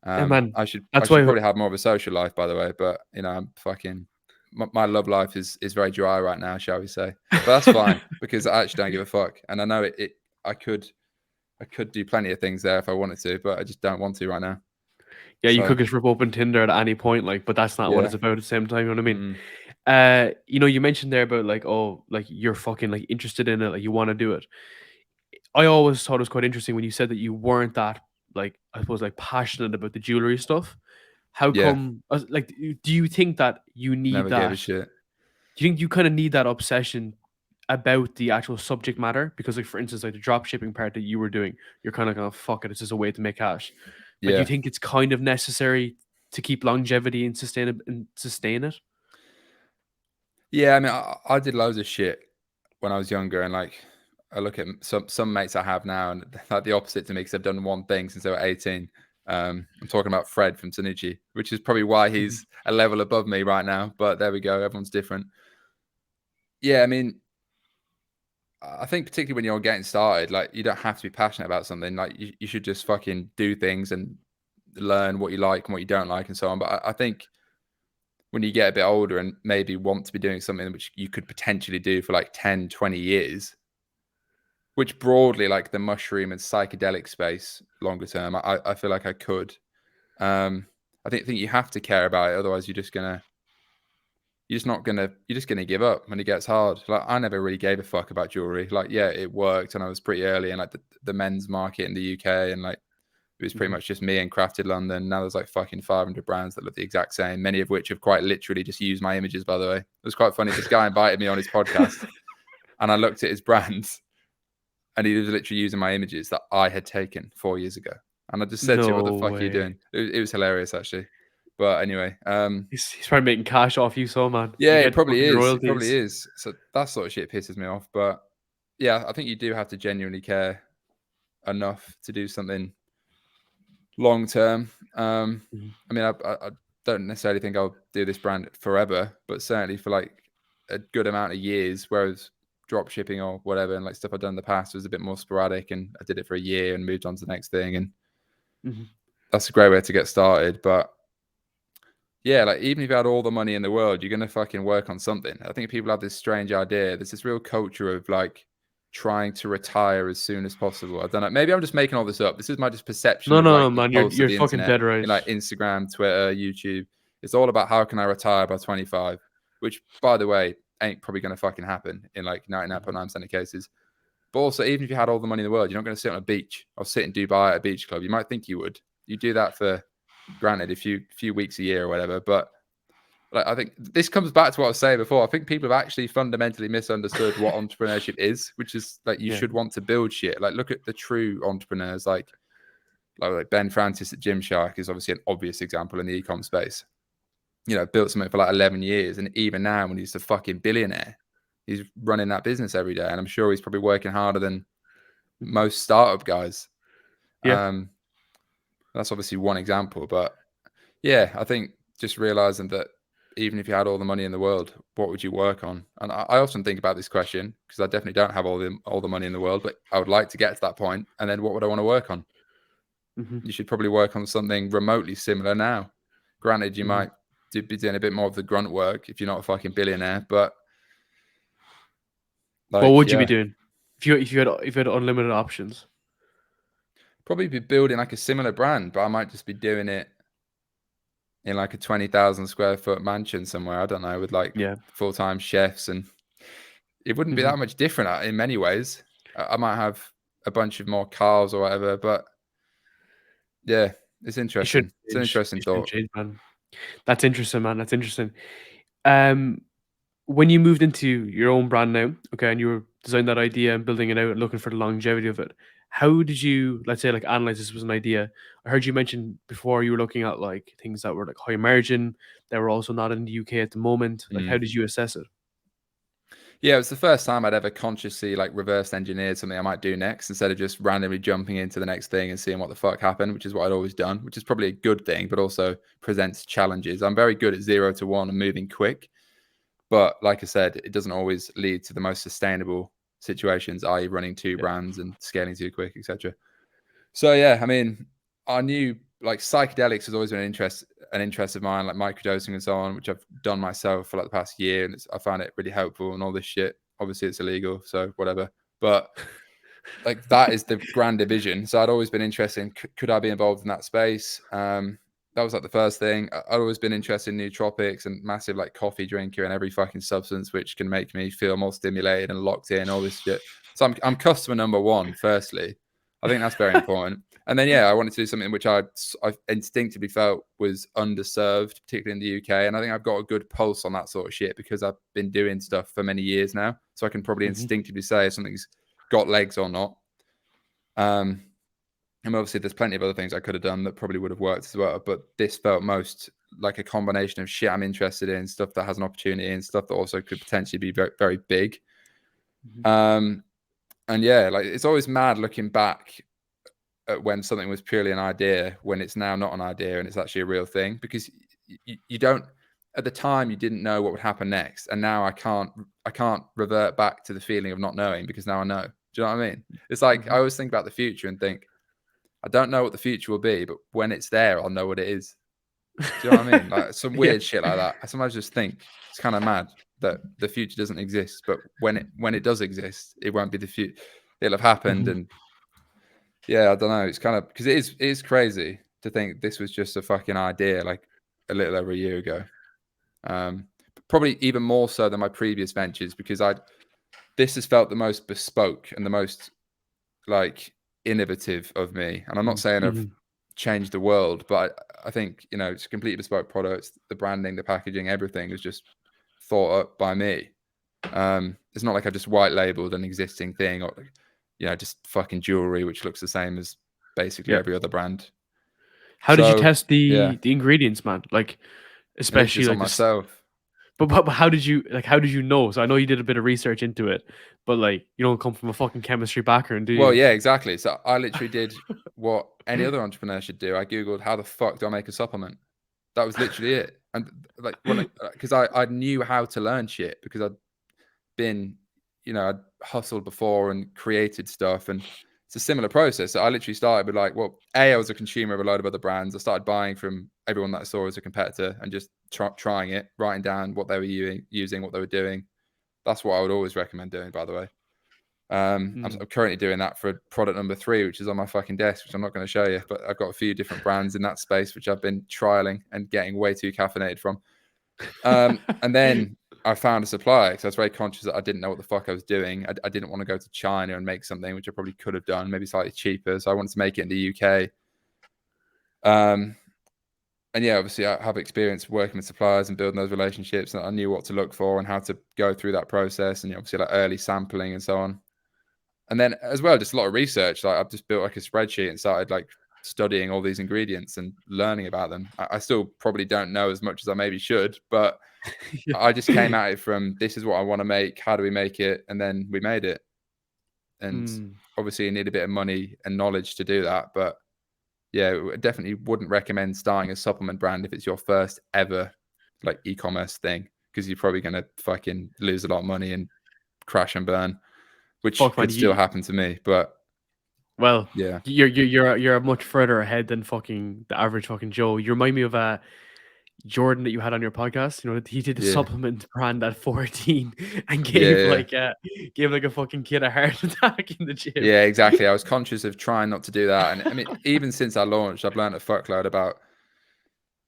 Speaker 2: Yeah, man.
Speaker 1: I
Speaker 2: That's
Speaker 1: should
Speaker 2: why.
Speaker 1: probably have more of a social life, by the way. But I'm fucking my love life is very dry right now, shall we say? But that's fine because I actually don't give a fuck, and I know it I could do plenty of things there if I wanted to, but I just don't want to right now.
Speaker 2: Yeah, you
Speaker 1: So
Speaker 2: could just rip open Tinder at any point, like, but that's not what
Speaker 1: yeah,
Speaker 2: it's about at the same time. You know what I mean?
Speaker 1: mm,
Speaker 2: You mentioned there about like, oh, like you're fucking like interested in it, like you want to do it. I always thought it was quite interesting when you said that you weren't that like, I suppose, like passionate about the jewelry stuff. How
Speaker 1: yeah,
Speaker 2: come? Like, do you think that you need
Speaker 1: never gave a
Speaker 2: that?
Speaker 1: shit.
Speaker 2: Do you think you kind of need that obsession about the actual subject matter? Because, like, for instance, like the drop shipping part that you were doing, you're kind of going, fuck it, it's just a way to make cash. Like, do you
Speaker 1: Yeah,
Speaker 2: think it's kind of necessary to keep longevity and sustain it?
Speaker 1: yeah. I mean, I did loads of shit when I was younger, and like I look at some mates I have now, and like the opposite to me because they've done one thing since they were 18. I'm talking about Fred from Tanucci, which is probably why
Speaker 2: Mhm.
Speaker 1: he's a level above me right now. But there we go. Everyone's different. Yeah, I mean, I think particularly when you're getting started, like you don't have to be passionate about something. Like you should just fucking do things and learn what you like and what you don't like and so on. But I think when you get a bit older and maybe want to be doing something which you could potentially do for like 10, 20 years, which broadly like the mushroom and psychedelic space longer term, I feel like I could. I think you have to care about it, otherwise you're just gonna give up when it gets hard. Like I never really gave a fuck about jewelry. Like yeah, it worked and I was pretty early in like the men's market in the UK, and like it was pretty
Speaker 2: Mhm.
Speaker 1: much just me and Crafted London. Now there's like fucking 500 brands that look the exact same, many of which have quite literally just used my images, by the way. It was quite funny. This guy invited me on his podcast and I looked at his brands and he was literally using my images that I had taken 4 years ago. And I just said to him, "What the
Speaker 2: No
Speaker 1: fuck are you
Speaker 2: way.
Speaker 1: doing?" It was hilarious, actually. But anyway,
Speaker 2: He's probably making cash off you, so man. You
Speaker 1: yeah, it
Speaker 2: get
Speaker 1: probably
Speaker 2: fucking
Speaker 1: is. It probably
Speaker 2: royalties.
Speaker 1: is. So that sort of shit pisses me off. But yeah, I think you do have to genuinely care enough to do something long term.
Speaker 2: Mhm.
Speaker 1: I mean, I don't necessarily think I'll do this brand forever, but certainly for like a good amount of years. Whereas drop shipping or whatever and like stuff I've done in the past was a bit more sporadic, and I did it for a year and moved on to the next thing. And
Speaker 2: Mhm.
Speaker 1: that's a great way to get started. But yeah, like even if you had all the money in the world, you're gonna fucking work on something. I think people have this strange idea. There's this real culture of like trying to retire as soon as possible. I don't know. Maybe I'm just making all this up. This is my just perception
Speaker 2: No,
Speaker 1: of
Speaker 2: no,
Speaker 1: like
Speaker 2: no,
Speaker 1: the
Speaker 2: man.
Speaker 1: pulse of
Speaker 2: You're
Speaker 1: the
Speaker 2: fucking
Speaker 1: internet
Speaker 2: dead right.
Speaker 1: in like Instagram, Twitter, YouTube. It's all about how can I retire by 25, which by the way, ain't probably gonna fucking happen in like 99.9% of cases. But also, even if you had all the money in the world, you're not going to sit on a beach or sit in Dubai at a beach club. You might think you would. You do that for granted a few weeks a year or whatever. But like, I think this comes back to what I was saying before. I think people have actually fundamentally misunderstood what entrepreneurship is, which is like you
Speaker 2: Yeah.
Speaker 1: should want to build shit. Like look at the true entrepreneurs, like Ben Francis at Gymshark is obviously an obvious example in the ecom space. You know, built something for like 11 years, and even now, when he's a fucking billionaire, he's running that business every day, and I'm sure he's probably working harder than most startup guys.
Speaker 2: Yeah.
Speaker 1: That's obviously one example, but yeah, I think just realizing that even if you had all the money in the world, what would you work on? And I often think about this question because I definitely don't have all the money in the world, but I would like to get to that point. And then what would I want to work on?
Speaker 2: Mm-hmm.
Speaker 1: You should probably work on something remotely similar now. Granted, you
Speaker 2: Mm-hmm.
Speaker 1: might be doing a bit more of the grunt work if you're not a fucking billionaire, but
Speaker 2: What
Speaker 1: like,
Speaker 2: would you be
Speaker 1: yeah,
Speaker 2: doing if you had unlimited options?
Speaker 1: probably be building like a similar brand, but I might just be doing it in like a 20,000 square foot mansion somewhere. I don't know, with like
Speaker 2: Yeah.
Speaker 1: full-time chefs, and it wouldn't be
Speaker 2: Mm-hmm.
Speaker 1: that much different in many ways. I might have a bunch of more cars or whatever, but yeah, it's
Speaker 2: It should
Speaker 1: interesting. It's an
Speaker 2: change.
Speaker 1: interesting
Speaker 2: It should
Speaker 1: thought.
Speaker 2: change, man. That's interesting, man. That's interesting. Um, when you moved into your own brand now, okay, and you were designing that idea and building it out and looking for the longevity of it, how did you, let's say, like analyze this was an idea? I heard you mention before you were looking at like things that were like high margin, that were also not in the UK at the moment. Like, how
Speaker 1: Mm.
Speaker 2: did you assess it?
Speaker 1: Yeah, it was the first time I'd ever consciously like reverse engineered something I might do next instead of just randomly jumping into the next thing and seeing what the fuck happened, which is what I'd always done, which is probably a good thing, but also presents challenges. I'm very good at 0 to 1 and moving quick. But like I said, it doesn't always lead to the most sustainable situations, i.e., running two
Speaker 2: Yeah.
Speaker 1: brands and scaling too quick, etc. So yeah, I mean, I knew like psychedelics has always been an interest of mine, like microdosing and so on, which I've done myself for like the past year, and I found it really helpful and all this shit. Obviously, it's illegal, so whatever. But like that is the grand division. So I'd always been interested in could I be involved in that space? That was like the first thing. I'd always been interested in nootropics and massive like coffee drinker and every fucking substance which can make me feel more stimulated and locked in, all this shit. So I'm customer number one, firstly. I think that's very important. And then yeah, I wanted to do something which I instinctively felt was underserved, particularly in the UK. And I think I've got a good pulse on that sort of shit because I've been doing stuff for many years now. So I can probably
Speaker 2: Mhm.
Speaker 1: instinctively say if something's got legs or not. And obviously, there's plenty of other things I could have done that probably would have worked as well. But this felt most like a combination of shit I'm interested in, stuff that has an opportunity, and stuff that also could potentially be very, very big.
Speaker 2: Mhm.
Speaker 1: And yeah, like it's always mad looking back at when something was purely an idea, when it's now not an idea and it's actually a real thing, because you don't at the time you didn't know what would happen next, and now I can't revert back to the feeling of not knowing because now I know. Do you know what I mean? It's like I
Speaker 2: Mhm.
Speaker 1: always think about the future and think I don't know what the future will be, but when it's there, I'll know what it is. Do you know what I mean? Like some
Speaker 2: Yeah.
Speaker 1: weird shit like that. I sometimes just think it's kind of mad that the future doesn't exist, but when it does exist, it won't be the future. It'll have happened,
Speaker 2: Mhm.
Speaker 1: and yeah, I don't know. It's kind of because it is crazy to think this was just a fucking idea like a little over a year ago. Probably even more so than my previous ventures because this has felt the most bespoke and the most like innovative of me. And I'm not saying I've
Speaker 2: Mhm.
Speaker 1: changed the world, but I think, you know, it's a completely bespoke products. The branding, the packaging, everything is just thought up by me. It's not like I just white labeled an existing thing or, you know, just fucking jewelry, which looks the same as basically
Speaker 2: Yeah.
Speaker 1: every other brand.
Speaker 2: How did you
Speaker 1: So
Speaker 2: test
Speaker 1: yeah,
Speaker 2: the ingredients, man? Like,
Speaker 1: I did
Speaker 2: especially
Speaker 1: this on
Speaker 2: like this.
Speaker 1: myself.
Speaker 2: But how did you like? How did you know? So I know you did a bit of research into it, but like you don't come from a fucking chemistry background, do
Speaker 1: Well,
Speaker 2: you?
Speaker 1: yeah, exactly. So I literally did what any other entrepreneur should do. I Googled how the fuck do I make a supplement? That was literally it. And like when because I knew how to learn shit because I'd been, you know, I'd hustled before and created stuff. And it's a similar process. So I literally started with like, well, I was a consumer of a load of other brands. I started buying from everyone that I saw as a competitor and just trying it, writing down what they were using, what they were doing. That's what I would always recommend doing, by the way. I'm currently doing that for product number 3, which is on my fucking desk, which I'm not going to show you, but I've got a few different brands in that space, which I've been trialing and getting way too caffeinated from. And then I found a supplier because I was very conscious that I didn't know what the fuck I was doing. I didn't want to go to China and make something, which I probably could have done, maybe slightly cheaper. So I wanted to make it in the UK. And yeah, obviously I have experience working with suppliers and building those relationships, and I knew what to look for and how to go through that process, and obviously like early sampling and so on. And then as well, just a lot of research. Like I've just built like a spreadsheet and started like studying all these ingredients and learning about them. I still probably don't know as much as I maybe should, but I just came at it from, this is what I want to make. How do we make it? And then we made it. And obviously you need a bit of money and knowledge to do that. But yeah, definitely wouldn't recommend starting a supplement brand if it's your first ever like e-commerce thing, because you're probably going to fucking lose a lot of money and crash and burn, which could still happen to me. But
Speaker 2: well,
Speaker 1: yeah,
Speaker 2: you're much further ahead than fucking the average fucking Joe. You remind me of Jordan that you had on your podcast. You know, he did a supplement brand at 14 and gave like a fucking kid a heart attack in the gym.
Speaker 1: Yeah, exactly. I was conscious of trying not to do that. And I mean, even since I launched, I've learned a fuckload about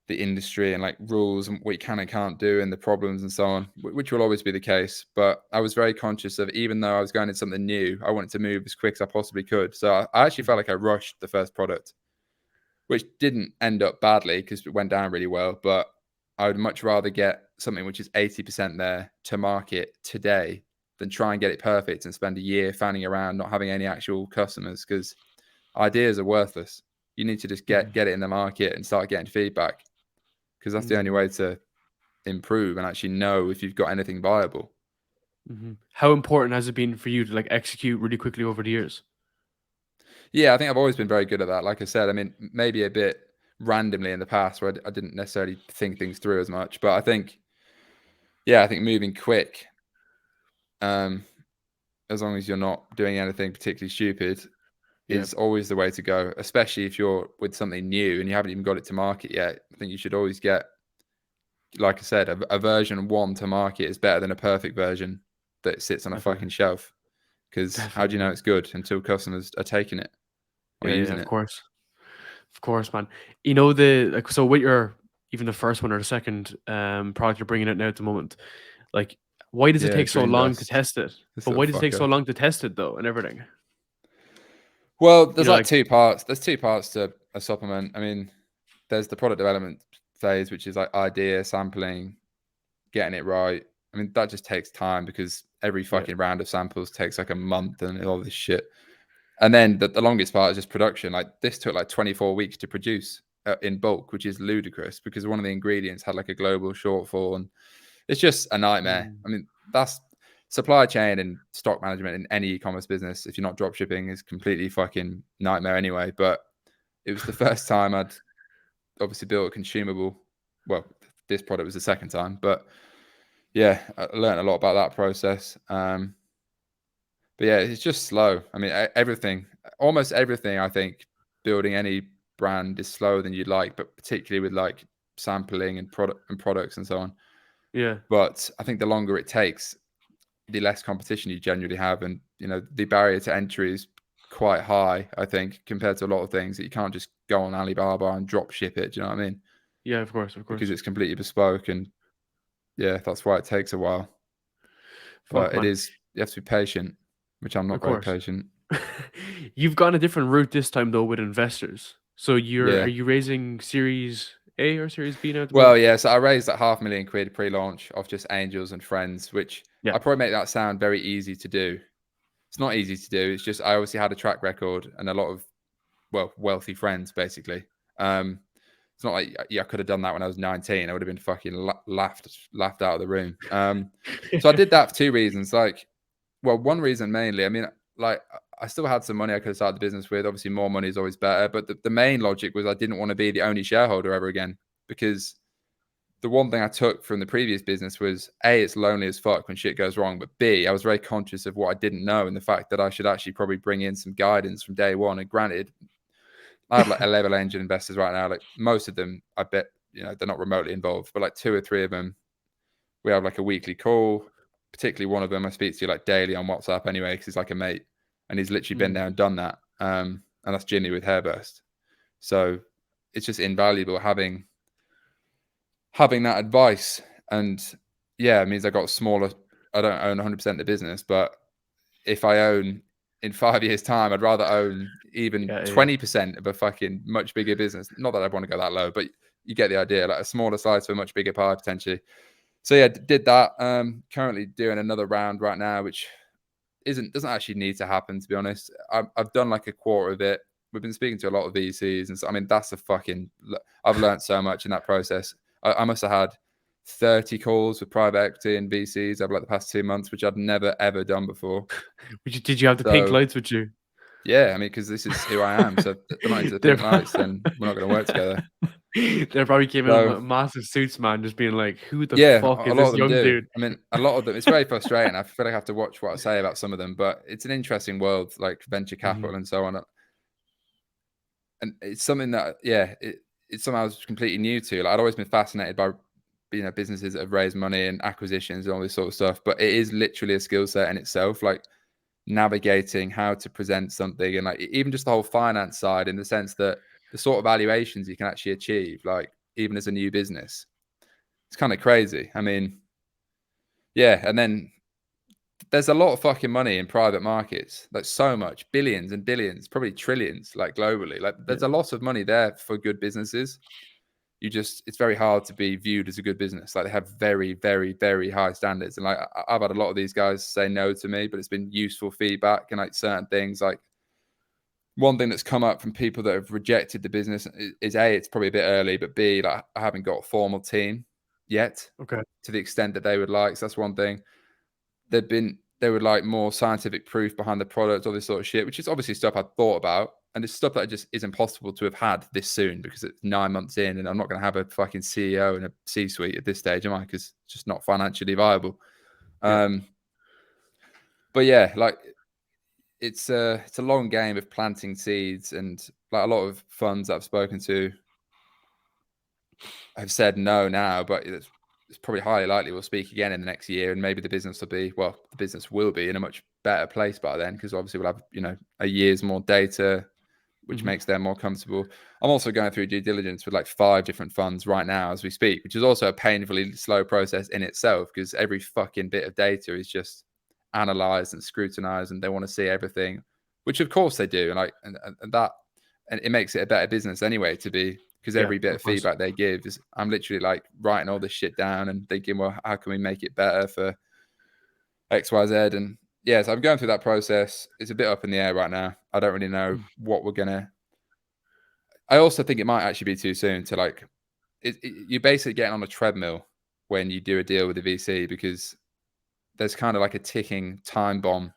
Speaker 1: the industry and like rules and what you can and can't do and the problems and so on, which will always be the case. But I was very conscious of, even though I was going into something new, I wanted to move as quick as I possibly could. So I actually felt like I rushed the first product, which didn't end up badly because it went down really well. But I would much rather get something which is 80% there to market today than try and get it perfect and spend a year fanning around not having any actual customers, because ideas are worthless. You need to just get it in the market and start getting feedback, because that's the only way to improve and actually know if you've got anything viable.
Speaker 2: How important has it been for you to like execute really quickly over the years?
Speaker 1: Yeah, I think I've always been very good at that. Like I said, I mean, maybe a bit randomly in the past where I didn't necessarily think things through as much, but I think moving quick, as long as you're not doing anything particularly stupid, is always the way to go, especially if you're with something new and you haven't even got it to market yet. I think you should always get, like I said, a version 1 to market is better than a perfect version that sits on a fucking shelf, because how do you know it's good until customers are taking it or using it?
Speaker 2: Of course, man. You know, so with your, even the first one or the second product you're bringing out now at the moment, like, why does it take so long to test it? But why does it take so long to test it though, and everything?
Speaker 1: Well, there's like 2 parts. There's 2 parts to a supplement. I mean, there's the product development phase, which is like idea, sampling, getting it right. I mean, that just takes time because every fucking round of samples takes like a month and all this shit. And then the longest part is just production. Like this took like 24 weeks to produce in bulk, which is ludicrous because one of the ingredients had like a global shortfall, and it's just a nightmare. I mean, that's supply chain and stock management in any e-commerce business, if you're not drop shipping, is completely fucking nightmare anyway. But it was the first time I'd obviously built a consumable. Well, this product was the second time, but yeah, I learned a lot about that process. But yeah, it's just slow. I mean, almost everything, I think, building any brand is slower than you'd like, but particularly with like sampling and products and so on.
Speaker 2: Yeah.
Speaker 1: But I think the longer it takes, the less competition you generally have, and the barrier to entry is quite high, I think, compared to a lot of things that you can't just go on Alibaba and drop ship it. Do you know what I mean?
Speaker 2: Yeah, of course.
Speaker 1: Because it's completely bespoke, and yeah, that's why it takes a while. But you have to be patient, which I'm not very patient.
Speaker 2: You've gone a different route this time though with investors. So are you raising Series A or Series B now?
Speaker 1: Well, yeah. So I raised like £500,000 pre-launch off just angels and friends, which I probably make that sound very easy to do. It's not easy to do. It's just I obviously had a track record and a lot of wealthy friends, basically. It's not like I could have done that when I was 19. I would have been fucking laughed out of the room. So I did that for 2 reasons. Like, well, one reason mainly, I mean, like I still had some money I could have started the business with. Obviously, more money is always better. But the main logic was I didn't want to be the only shareholder ever again, because the one thing I took from the previous business was A, it's lonely as fuck when shit goes wrong, but B, I was very conscious of what I didn't know and the fact that I should actually probably bring in some guidance from day one. And granted, I have like 11 angel investors right now. Like most of them, I bet, they're not remotely involved, but like 2 or 3 of them, we have like a weekly call. Particularly one of them I speak to like daily on WhatsApp anyway, because he's like a mate and he's literally been there and done that. And that's Ginny with Hairburst. So it's just invaluable having that advice. And yeah, it means I got smaller. I don't own 100% of the business, but if I own in 5 years' time, I'd rather own even 20% of a fucking much bigger business. Not that I want to go that low, but you get the idea. Like a smaller slice of a much bigger pie potentially. So yeah, did that. Currently doing another round right now, which doesn't actually need to happen, to be honest. I've done like a quarter of it. We've been speaking to a lot of VCs, and so, I mean, that's I've learned so much in that process. I must have had 30 calls with private equity and VCs over like the past 2 months, which I'd never ever done before.
Speaker 2: Did you have the pink lights with you?
Speaker 1: Yeah, I mean, because this is who I am. So if they're not into the pink lights, then we're not going to work together.
Speaker 2: They probably came in with massive suits, man, just being like, "Who the fuck is this young dude?"
Speaker 1: I mean, a lot of them. It's very frustrating. I feel like I have to watch what I say about some of them, but it's an interesting world, like venture capital and so on. And it's something that, it's something I was completely new to. Like I'd always been fascinated by, businesses that have raised money and acquisitions and all this sort of stuff. But it is literally a skill set in itself, like navigating how to present something and like even just the whole finance side, in the sense that the sort of valuations you can actually achieve, like even as a new business, it's kind of crazy. I mean, yeah. And then there's a lot of fucking money in private markets, like so much, billions and billions, probably trillions, like globally. Like there's a lot of money there for good businesses. It's very hard to be viewed as a good business. Like they have very, very, very high standards. And like I've had a lot of these guys say no to me, but it's been useful feedback. And like certain things, like one thing that's come up from people that have rejected the business is A, it's probably a bit early, but B, like I haven't got a formal team yet, to the extent that they would like. So that's one thing. They would like more scientific proof behind the product, all this sort of shit, which is obviously stuff I'd thought about. And it's stuff that just isn't possible to have had this soon, because it's 9 months in and I'm not going to have a fucking CEO and a C-suite at this stage, am I? Because it's just not financially viable. But yeah, like it's a long game of planting seeds, and like a lot of funds that I've spoken to have said no now, but it's probably highly likely we'll speak again in the next year, and maybe the business will be in a much better place by then, because obviously we'll have a year's more data, which makes them more comfortable. I'm also going through due diligence with like 5 different funds right now as we speak, which is also a painfully slow process in itself, because every fucking bit of data is just analyzed and scrutinized, and they want to see everything, which of course they do, and it makes it a better business anyway, because every bit of feedback they give is, I'm literally like writing all this shit down and thinking, well, how can we make it better for X, Y, Z? And yeah, so I'm going through that process. It's a bit up in the air right now. I don't really know what we're gonna. I also think it might actually be too soon to like. You're basically getting on a treadmill when you do a deal with a VC, because there's kind of like a ticking time bomb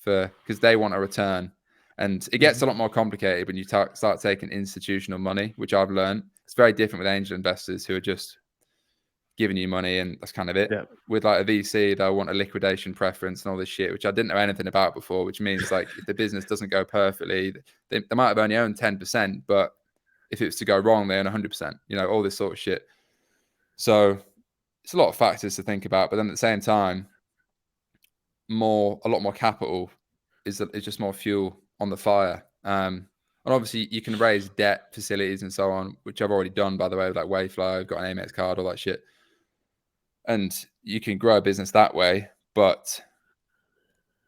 Speaker 1: because they want a return. And it gets a lot more complicated when you start taking institutional money, which I've learned. It's very different with angel investors who are just giving you money and that's kind of it. Yeah. With like a VC, they'll want a liquidation preference and all this shit, which I didn't know anything about before, which means like if the business doesn't go perfectly, they might have only owned 10%, but if it was to go wrong, they own 100%, all this sort of shit. So it's a lot of factors to think about, but then at the same time, a lot more capital is just more fuel on the fire. And obviously you can raise debt facilities and so on, which I've already done, by the way, with like Wayflow, I've got an Amex card, all that shit. And you can grow a business that way, but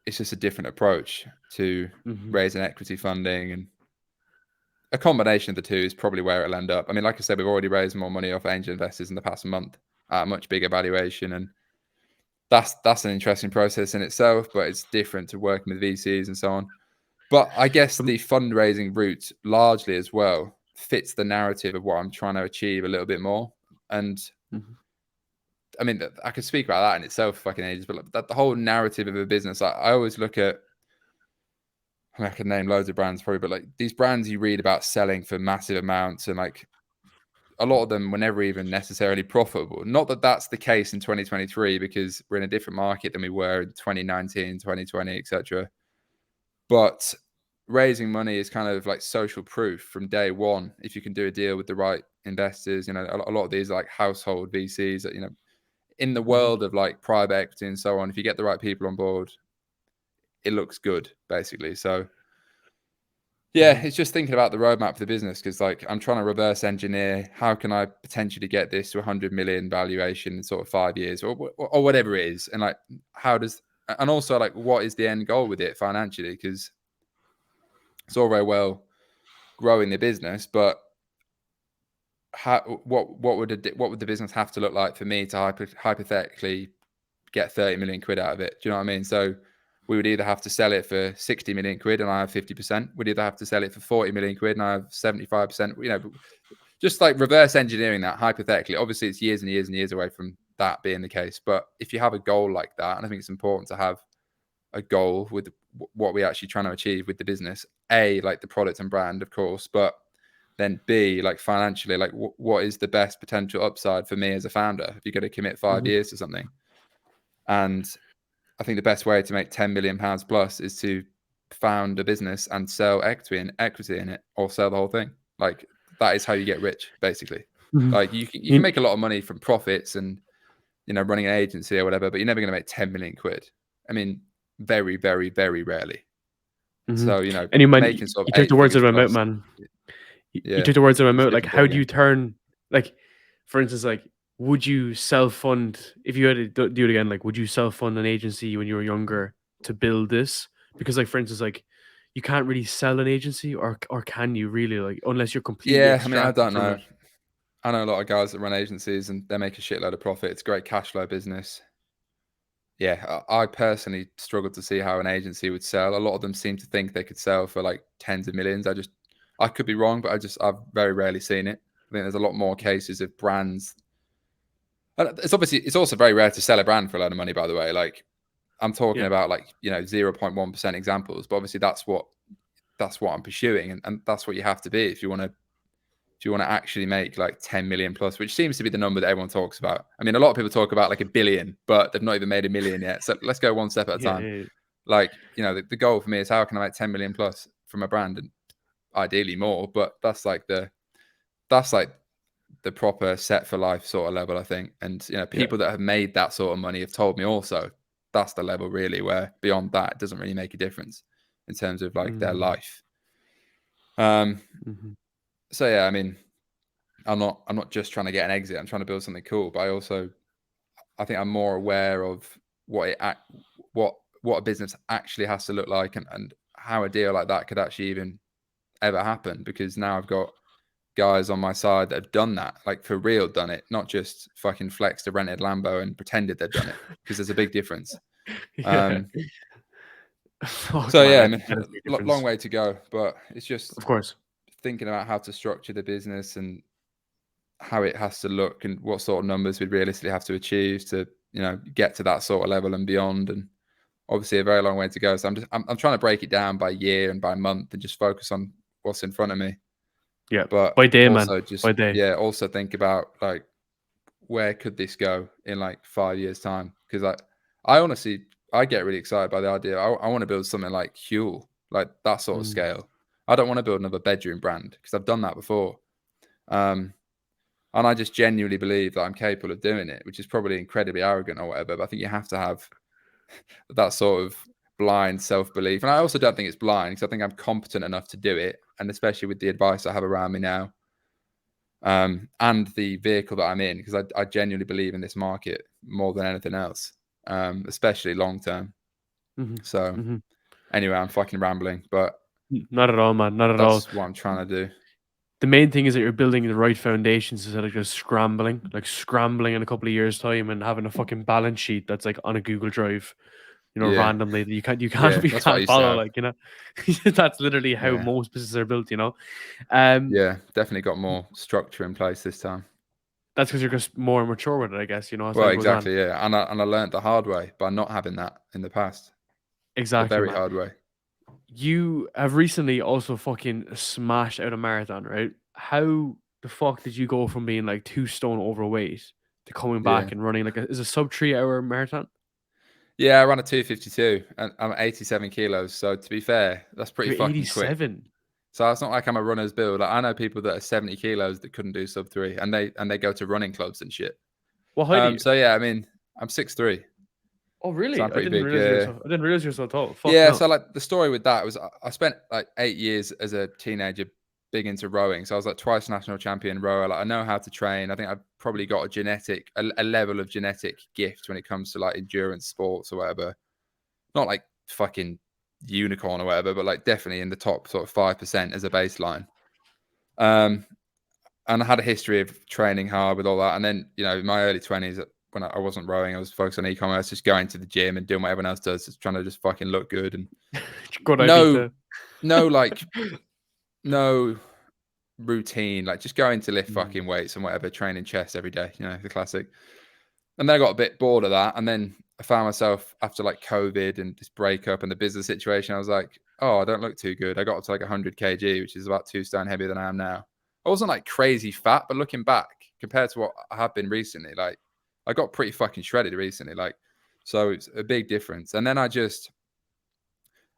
Speaker 1: it's just a different approach to raising equity funding, and a combination of the two is probably where it'll end up. I mean, like I said, we've already raised more money off angel investors in the past month at a much bigger valuation, and that's an interesting process in itself, but it's different to working with VCs and so on. But I guess the fundraising route largely as well fits the narrative of what I'm trying to achieve a little bit more. And I mean, I could speak about that in itself for fucking ages, but the whole narrative of a business, I always look at, I can name loads of brands probably, but like these brands you read about selling for massive amounts and like a lot of them were never even necessarily profitable. Not that that's the case in 2023, because we're in a different market than we were in 2019, 2020, etc. But raising money is kind of like social proof from day one. If you can do a deal with the right investors, a lot of these are like household VCs that, in the world of like private equity and so on, if you get the right people on board, it looks good, basically. So yeah, it's just thinking about the roadmap for the business, because like I'm trying to reverse engineer how can I potentially get this to 100 million valuation in sort of 5 years or whatever it is, and like and also like what is the end goal with it financially, because it's all very well growing the business, but what would the business have to look like for me to hypothetically get 30 million quid out of it? Do you know what I mean? So we would either have to sell it for 60 million quid and I have 50%. We'd either have to sell it for 40 million quid and I have 75%. Just like reverse engineering that hypothetically. Obviously, it's years and years and years away from that being the case. But if you have a goal like that, and I think it's important to have a goal with what we're actually trying to achieve with the business, A, like the product and brand, of course, but then B, like financially, like what is the best potential upside for me as a founder if you're going to commit 5 years to something. And I think the best way to make 10 million pounds plus is to found a business and sell equity in it, or sell the whole thing. Like that is how you get rich, basically. Like you can make a lot of money from profits and running an agency or whatever, but you're never going to make 10 million quid. I mean, very, very, very rarely. So
Speaker 2: and you
Speaker 1: making sort of
Speaker 2: took
Speaker 1: 8
Speaker 2: the words
Speaker 1: figures
Speaker 2: out of my mouth,
Speaker 1: plus.
Speaker 2: man. You
Speaker 1: Yeah,
Speaker 2: took the words out of my
Speaker 1: it's a
Speaker 2: mouth. Like,
Speaker 1: different
Speaker 2: how do
Speaker 1: ballgame.
Speaker 2: you turn, like, for instance, like, would you self-fund if you had to do it again? Like, would you self-fund an agency when you were younger to build this? Because, like, for instance, like, you can't really sell an agency, or can you really, like, unless you're completely
Speaker 1: Yeah, I mean, I
Speaker 2: extracted
Speaker 1: don't
Speaker 2: from
Speaker 1: know.
Speaker 2: it?
Speaker 1: I know a lot of guys that run agencies and they make a shitload of profit. It's a great cash flow business. Yeah, I personally struggle to see how an agency would sell. A lot of them seem to think they could sell for like tens of millions. I could be wrong, but I've very rarely seen it. I think there's a lot more cases of brands. And it's also very rare to sell a brand for a lot of money, by the way. Like I'm talking
Speaker 2: Yeah,
Speaker 1: about like, 0.1% examples, but obviously that's what I'm pursuing. And that's what you have to be if you want to actually make like 10 million plus, which seems to be the number that everyone talks about. I mean, a lot of people talk about like 1 billion, but they've not even made 1 million yet. So let's go one step at a
Speaker 2: yeah,
Speaker 1: time.
Speaker 2: yeah,
Speaker 1: Like, the goal for me is how can I make 10 million plus from a brand, and ideally more, but that's like the proper set for life sort of level, I think. And,
Speaker 2: yeah.
Speaker 1: people that have made that sort of money have told me also that's the level really where beyond that, it doesn't really make a difference in terms of like their life. So yeah, I mean, I'm not just trying to get an exit. I'm trying to build something cool, but I think I'm more aware of what a business actually has to look like, and how a deal like that could actually even ever happen, because now I've got guys on my side that have done that, like for real done it, not just fucking flexed a rented Lambo and pretended they'd done it, because there's a big difference.
Speaker 2: Yeah. Fuck,
Speaker 1: So
Speaker 2: man,
Speaker 1: yeah, I
Speaker 2: I
Speaker 1: mean,
Speaker 2: think that is a big
Speaker 1: long
Speaker 2: difference.
Speaker 1: way to go, but it's just
Speaker 2: Of course.
Speaker 1: thinking about how to structure the business and how it has to look and what sort of numbers we'd realistically have to achieve to, get to that sort of level and beyond. And obviously a very long way to go. So I'm trying to break it down by year and by month and just focus on what's in front of me.
Speaker 2: Yeah.
Speaker 1: But
Speaker 2: By day, man.
Speaker 1: also
Speaker 2: By day.
Speaker 1: also think about like, where could this go in like 5 years time? Because I honestly, I get really excited by the idea. I want to build something like Huel, like that sort of scale. I don't want to build another bedroom brand because I've done that before. And I just genuinely believe that I'm capable of doing it, which is probably incredibly arrogant or whatever. But I think you have to have that sort of blind self-belief. And I also don't think it's blind, because I think I'm competent enough to do it. And especially with the advice I have around me now, and the vehicle that I'm in, because I genuinely believe in this market more than anything else, especially long term. So anyway, I'm fucking rambling, but
Speaker 2: Not at all, man. Not at all.
Speaker 1: that's what I'm trying to do.
Speaker 2: The main thing is that you're building the right foundations instead of just scrambling in a couple of years' time and having a fucking balance sheet that's like on a Google Drive,
Speaker 1: Yeah,
Speaker 2: randomly that you
Speaker 1: yeah,
Speaker 2: you
Speaker 1: that's what I
Speaker 2: can't
Speaker 1: used to
Speaker 2: follow,
Speaker 1: have.
Speaker 2: like, that's literally how
Speaker 1: Yeah,
Speaker 2: most businesses are built. Um,
Speaker 1: yeah, definitely got more structure in place this time.
Speaker 2: that's because you're just more mature with it, I guess. As
Speaker 1: Well,
Speaker 2: time goes on.
Speaker 1: exactly, yeah, and I learned the hard way by not having that in the past, the
Speaker 2: Exactly,
Speaker 1: very
Speaker 2: man.
Speaker 1: hard way.
Speaker 2: You have recently also fucking smashed out a marathon, right? How the fuck did you go from being like 2 stone overweight to coming
Speaker 1: Yeah.
Speaker 2: back and running like is a sub 3 hour marathon?
Speaker 1: Yeah, I ran a 252 and I'm 87 kilos. So to be fair, that's pretty
Speaker 2: You're
Speaker 1: fucking quick.
Speaker 2: 87.
Speaker 1: So it's not like I'm a runner's build. Like, I know people that are 70 kilos that couldn't do sub 3 and they go to running clubs and shit.
Speaker 2: What height are you?
Speaker 1: So yeah, I mean, I'm 6'3",
Speaker 2: Oh
Speaker 1: so
Speaker 2: really?
Speaker 1: I'm pretty big. Yeah.
Speaker 2: I didn't realize you were so tall. Fuck
Speaker 1: Yeah,
Speaker 2: no.
Speaker 1: so like the story with that was I spent like 8 years as a teenager big into rowing. So I was like twice national champion rower. Like I know how to train. I think I've probably got a level of genetic gift when it comes to like endurance sports or whatever. Not like fucking unicorn or whatever, but like definitely in the top sort of 5% as a baseline. And I had a history of training hard with all that. And then, you know, in my early 20s, when I wasn't rowing, I was focused on e-commerce, just going to the gym and doing what everyone else does, just trying to just fucking look good. And
Speaker 2: Good
Speaker 1: no,
Speaker 2: idea.
Speaker 1: like, no routine, like just going to lift fucking weights and whatever, training chest every day, you know, the classic. And then I got a bit bored of that. And then I found myself after like COVID and this breakup and the business situation, I was like, oh, I don't look too good. I got up to like 100 kg, which is about 2 stone heavier than I am now. I wasn't like crazy fat, but looking back compared to what I have been recently, like I got pretty fucking shredded recently. Like, so it's a big difference. And then I used to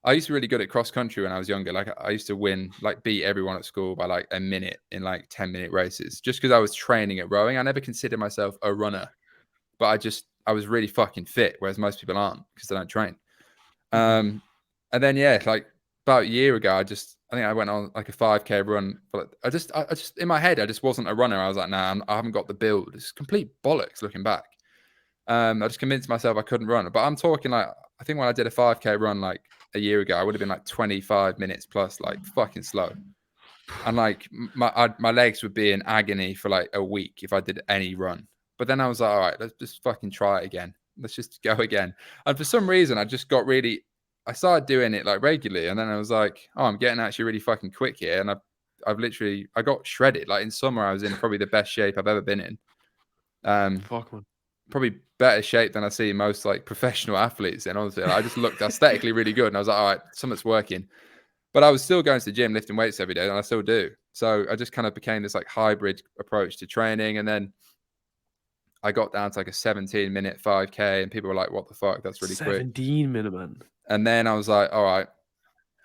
Speaker 1: be really good at cross country when I was younger. Like I used to win, like beat everyone at school by like a minute in like 10-minute races, just because I was training at rowing. I never considered myself a runner, but I was really fucking fit, whereas most people aren't because they don't train. And then yeah, like about a year ago, I think I went on like a 5K run. But I just in my head, I just wasn't a runner. I was like, nah, I haven't got the build. It's complete bollocks looking back. I just convinced myself I couldn't run. But I'm talking like, I think when I did a 5K run like a year ago, I would have been like 25 minutes plus, like fucking slow. And like my legs would be in agony for like a week if I did any run. But then I was like, all right, let's just fucking try it again. Let's just go again. And for some reason, I started doing it like regularly. And then I was like, oh, I'm getting actually really fucking quick here. And I got shredded. Like in summer, I was in probably the best shape I've ever been in.
Speaker 2: Fuck man.
Speaker 1: Probably better shape than I see most like professional athletes in, honestly. Like, I just looked aesthetically really good. And I was like, all right, something's working. But I was still going to the gym, lifting weights every day, and I still do. So I just kind of became this like hybrid approach to training. And then I got down to like a 17-minute 5K, and people were like, what the fuck? That's really quick.
Speaker 2: 17 minute, man.
Speaker 1: And then I was like, all right,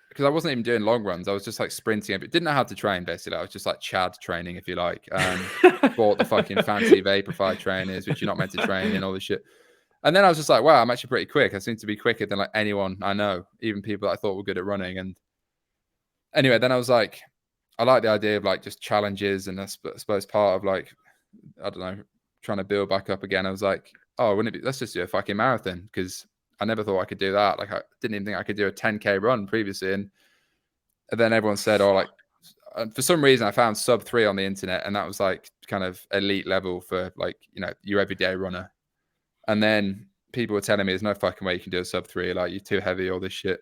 Speaker 1: because I wasn't even doing long runs. I was just like sprinting. Didn't know how to train, basically. I was just like Chad training, if you like. Bought the fucking fancy Vaporfly trainers, which you're not meant to train in, all this shit. And then I was just like, wow, I'm actually pretty quick. I seem to be quicker than like anyone I know, even people that I thought were good at running. And anyway, then I was like, I like the idea of like just challenges. And I suppose part of like, I don't know, trying to build back up again. I was like, oh, wouldn't it be, let's just do a fucking marathon, because I never thought I could do that. Like I didn't even think I could do a 10K run previously. And then everyone said, oh, like for some reason I found sub 3 on the internet, and that was like kind of elite level for like, you know, your everyday runner. And then people were telling me there's no fucking way you can do a sub 3. Like you're too heavy, all this shit.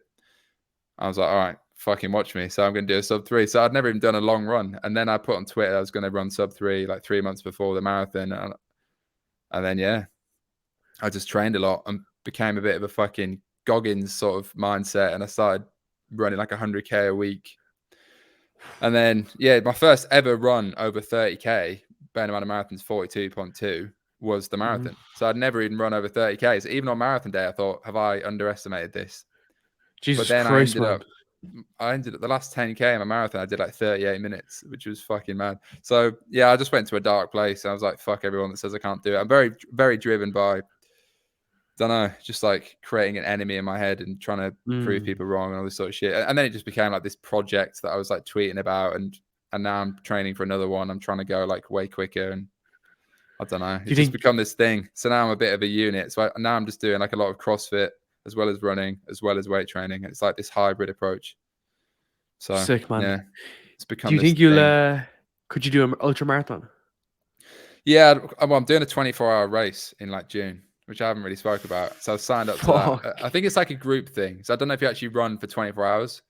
Speaker 1: I was like, all right, fucking watch me. So I'm going to do a sub 3. So I'd never even done a long run. And then I put on Twitter I was going to run sub 3 like 3 months before the marathon. And then, yeah, I just trained a lot and became a bit of a fucking Goggins sort of mindset. And I started running like 100K a week. And then, yeah, my first ever run over 30K, bearing in mind a marathon's 42.2, was the marathon. So I'd never even run over 30K. So even on marathon day, I thought, have I underestimated this?
Speaker 2: Jesus
Speaker 1: But then
Speaker 2: Christ, man.
Speaker 1: I ended up the last 10K in my marathon, I did like 38 minutes, which was fucking mad. So yeah, I just went to a dark place. I was like, fuck everyone that says I can't do it. I'm very, very driven by, don't know, just like creating an enemy in my head and trying to prove people wrong and all this sort of shit. And then it just became like this project that I was like tweeting about, and now I'm training for another one. I'm trying to go like way quicker, and I don't know. It's just become this thing. So now I'm a bit of a unit. So now I'm just doing like a lot of CrossFit as well as running, as well as weight training. It's like this hybrid approach. So
Speaker 2: sick, man.
Speaker 1: Yeah, it's become.
Speaker 2: Do you think you'll could you do an ultra marathon?
Speaker 1: Yeah, well, I'm doing a 24-hour race in like June, which I haven't really spoke about. So I've signed up to that. I think it's like a group thing. So I don't know if you actually run for 24 hours,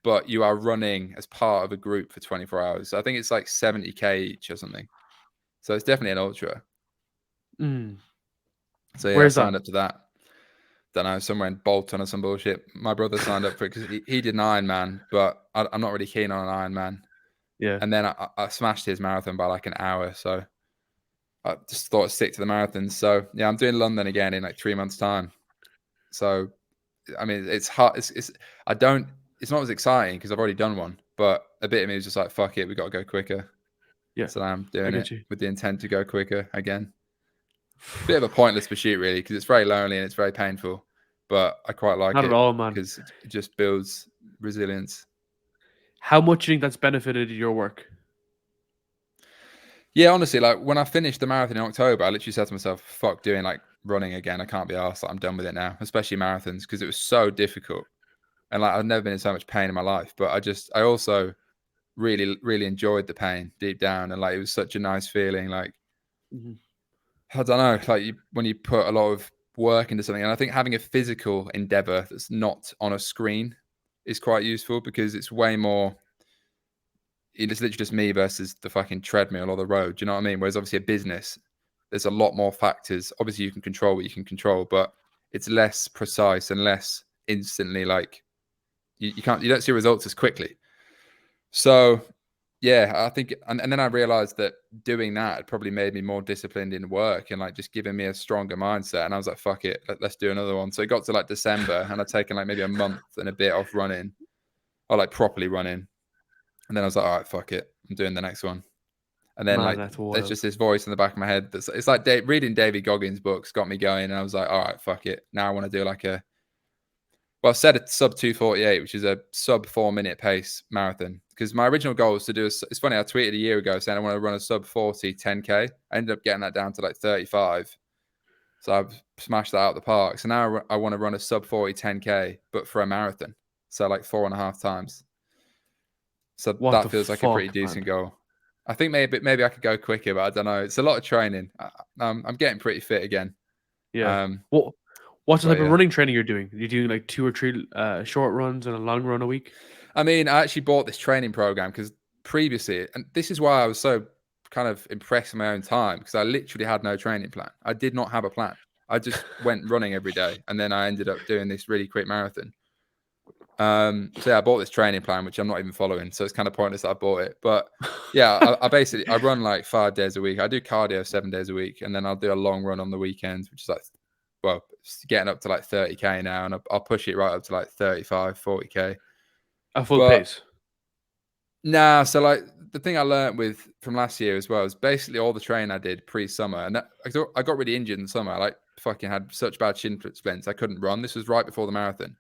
Speaker 1: but you are running as part of a group for 24 hours. So I think it's like 70K each or something. So it's definitely an ultra. So yeah, I signed up to that. Don't know, somewhere in Bolton or some bullshit. My brother signed up for it because he did an Ironman, but I'm not really keen on an Ironman.
Speaker 2: Yeah.
Speaker 1: And then I smashed his marathon by like an hour. So I just thought I'd stick to the marathons. So yeah, I'm doing London again in like 3 months' time. So I mean, it's hard. It's not as exciting because I've already done one. But a bit of me was just like, fuck it, we got to go quicker.
Speaker 2: Yeah.
Speaker 1: So I'm
Speaker 2: I
Speaker 1: doing
Speaker 2: get
Speaker 1: it
Speaker 2: you.
Speaker 1: with the intent to go quicker again. Bit of a pointless pursuit, really, because it's very lonely and it's very painful. But I quite like
Speaker 2: Not at
Speaker 1: it
Speaker 2: all, man.
Speaker 1: because it just builds resilience.
Speaker 2: How much do you think that's benefited your work?
Speaker 1: Yeah, honestly, like when I finished the marathon in October, I literally said to myself, fuck doing like running again. I can't be arsed. Like, I'm done with it now, especially marathons, because it was so difficult. And like I've never been in so much pain in my life. But I also really, really enjoyed the pain deep down. And like it was such a nice feeling. Like,
Speaker 2: Mhm.
Speaker 1: I don't know, like when you put a lot of work into something. And I think having a physical endeavor that's not on a screen is quite useful because it's way more, it's literally just me versus the fucking treadmill or the road. Do you know what I mean? Whereas obviously a business, there's a lot more factors. Obviously you can control what you can control, but it's less precise and less instantly like you don't see results as quickly. So yeah, I think, and then I realized that doing that had probably made me more disciplined in work and like just giving me a stronger mindset. And I was like, fuck it, let's do another one. So it got to like December and I'd taken like maybe a month and a bit off running or like properly running. And then I was like, all right, fuck it, I'm doing the next one. And then
Speaker 2: Man,
Speaker 1: like
Speaker 2: that's
Speaker 1: there's
Speaker 2: wild.
Speaker 1: just this voice in the back of my head that's it's like reading David Goggins' books got me going. And I was like, all right, fuck it. Now I want to do like I set a sub 2:48, which is a sub 4 minute pace marathon. Because my original goal was to do it's funny, I tweeted a year ago saying I want to run a sub 40 10K. I ended up getting that down to like 35. So I've smashed that out of the park. So now I want to run a sub 40 10K, but for a marathon. So like 4.5 times. So
Speaker 2: What the
Speaker 1: that feels like a pretty
Speaker 2: fuck, man?
Speaker 1: decent goal. I think maybe I could go quicker, but I don't know. It's a lot of training. I'm getting pretty fit again.
Speaker 2: Yeah.
Speaker 1: Um,
Speaker 2: What what's the
Speaker 1: but
Speaker 2: type of
Speaker 1: yeah.
Speaker 2: running training you're doing? You're doing like 2 or 3 short runs and a long run a week?
Speaker 1: I mean, I actually bought this training program because previously, and this is why I was so kind of impressed in my own time because I literally had no training plan. I did not have a plan. I just went running every day, and then I ended up doing this really quick marathon. So yeah, I bought this training plan, which I'm not even following, so it's kind of pointless that I bought it. But yeah, I basically I run like 5 days a week. I do cardio 7 days a week, and then I'll do a long run on the weekends, which is like, well, it's getting up to like 30K now, and I'll push it right up to like 35, 40K.
Speaker 2: A full
Speaker 1: But
Speaker 2: pace.
Speaker 1: nah, so like the thing I learned from last year as well is basically all the training I did pre-summer, and I got really injured in the summer. I like fucking had such bad shin splints I couldn't run. This was right before the marathon.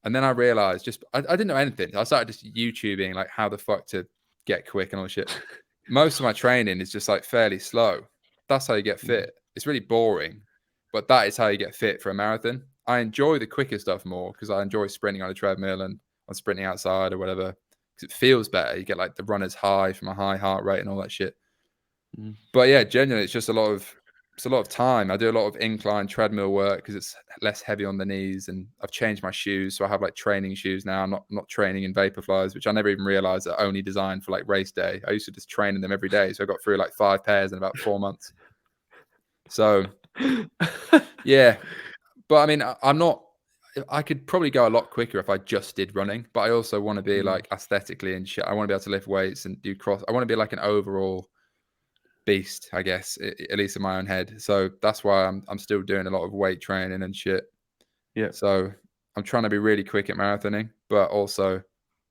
Speaker 1: And then I realized I didn't know anything. I started just YouTubing like how the fuck to get quick and all the shit. Most of my training is just like fairly slow. That's how you get
Speaker 2: Mm.
Speaker 1: fit. It's really boring, but that is how you get fit for a marathon. I enjoy the quicker stuff more because I enjoy sprinting on a treadmill and I'm sprinting outside or whatever because it feels better. You get like the runner's high from a high heart rate and all that shit.
Speaker 2: Mm.
Speaker 1: But yeah, genuinely, it's a lot of time. I do a lot of incline treadmill work because it's less heavy on the knees, and I've changed my shoes, so I have like training shoes now. I'm not training in Vaporflies, which I never even realized are only designed for like race day. I used to just train in them every day, so I got through like 5 pairs in about 4 months. So yeah, but I mean, I'm not. I could probably go a lot quicker if I just did running, but I also want to be
Speaker 2: Mm.
Speaker 1: like aesthetically and shit. I want to be able to lift weights and do cross. I want to be like an overall beast, I guess, at least in my own head. So that's why I'm still doing a lot of weight training and shit.
Speaker 2: Yeah.
Speaker 1: So I'm trying to be really quick at marathoning, but also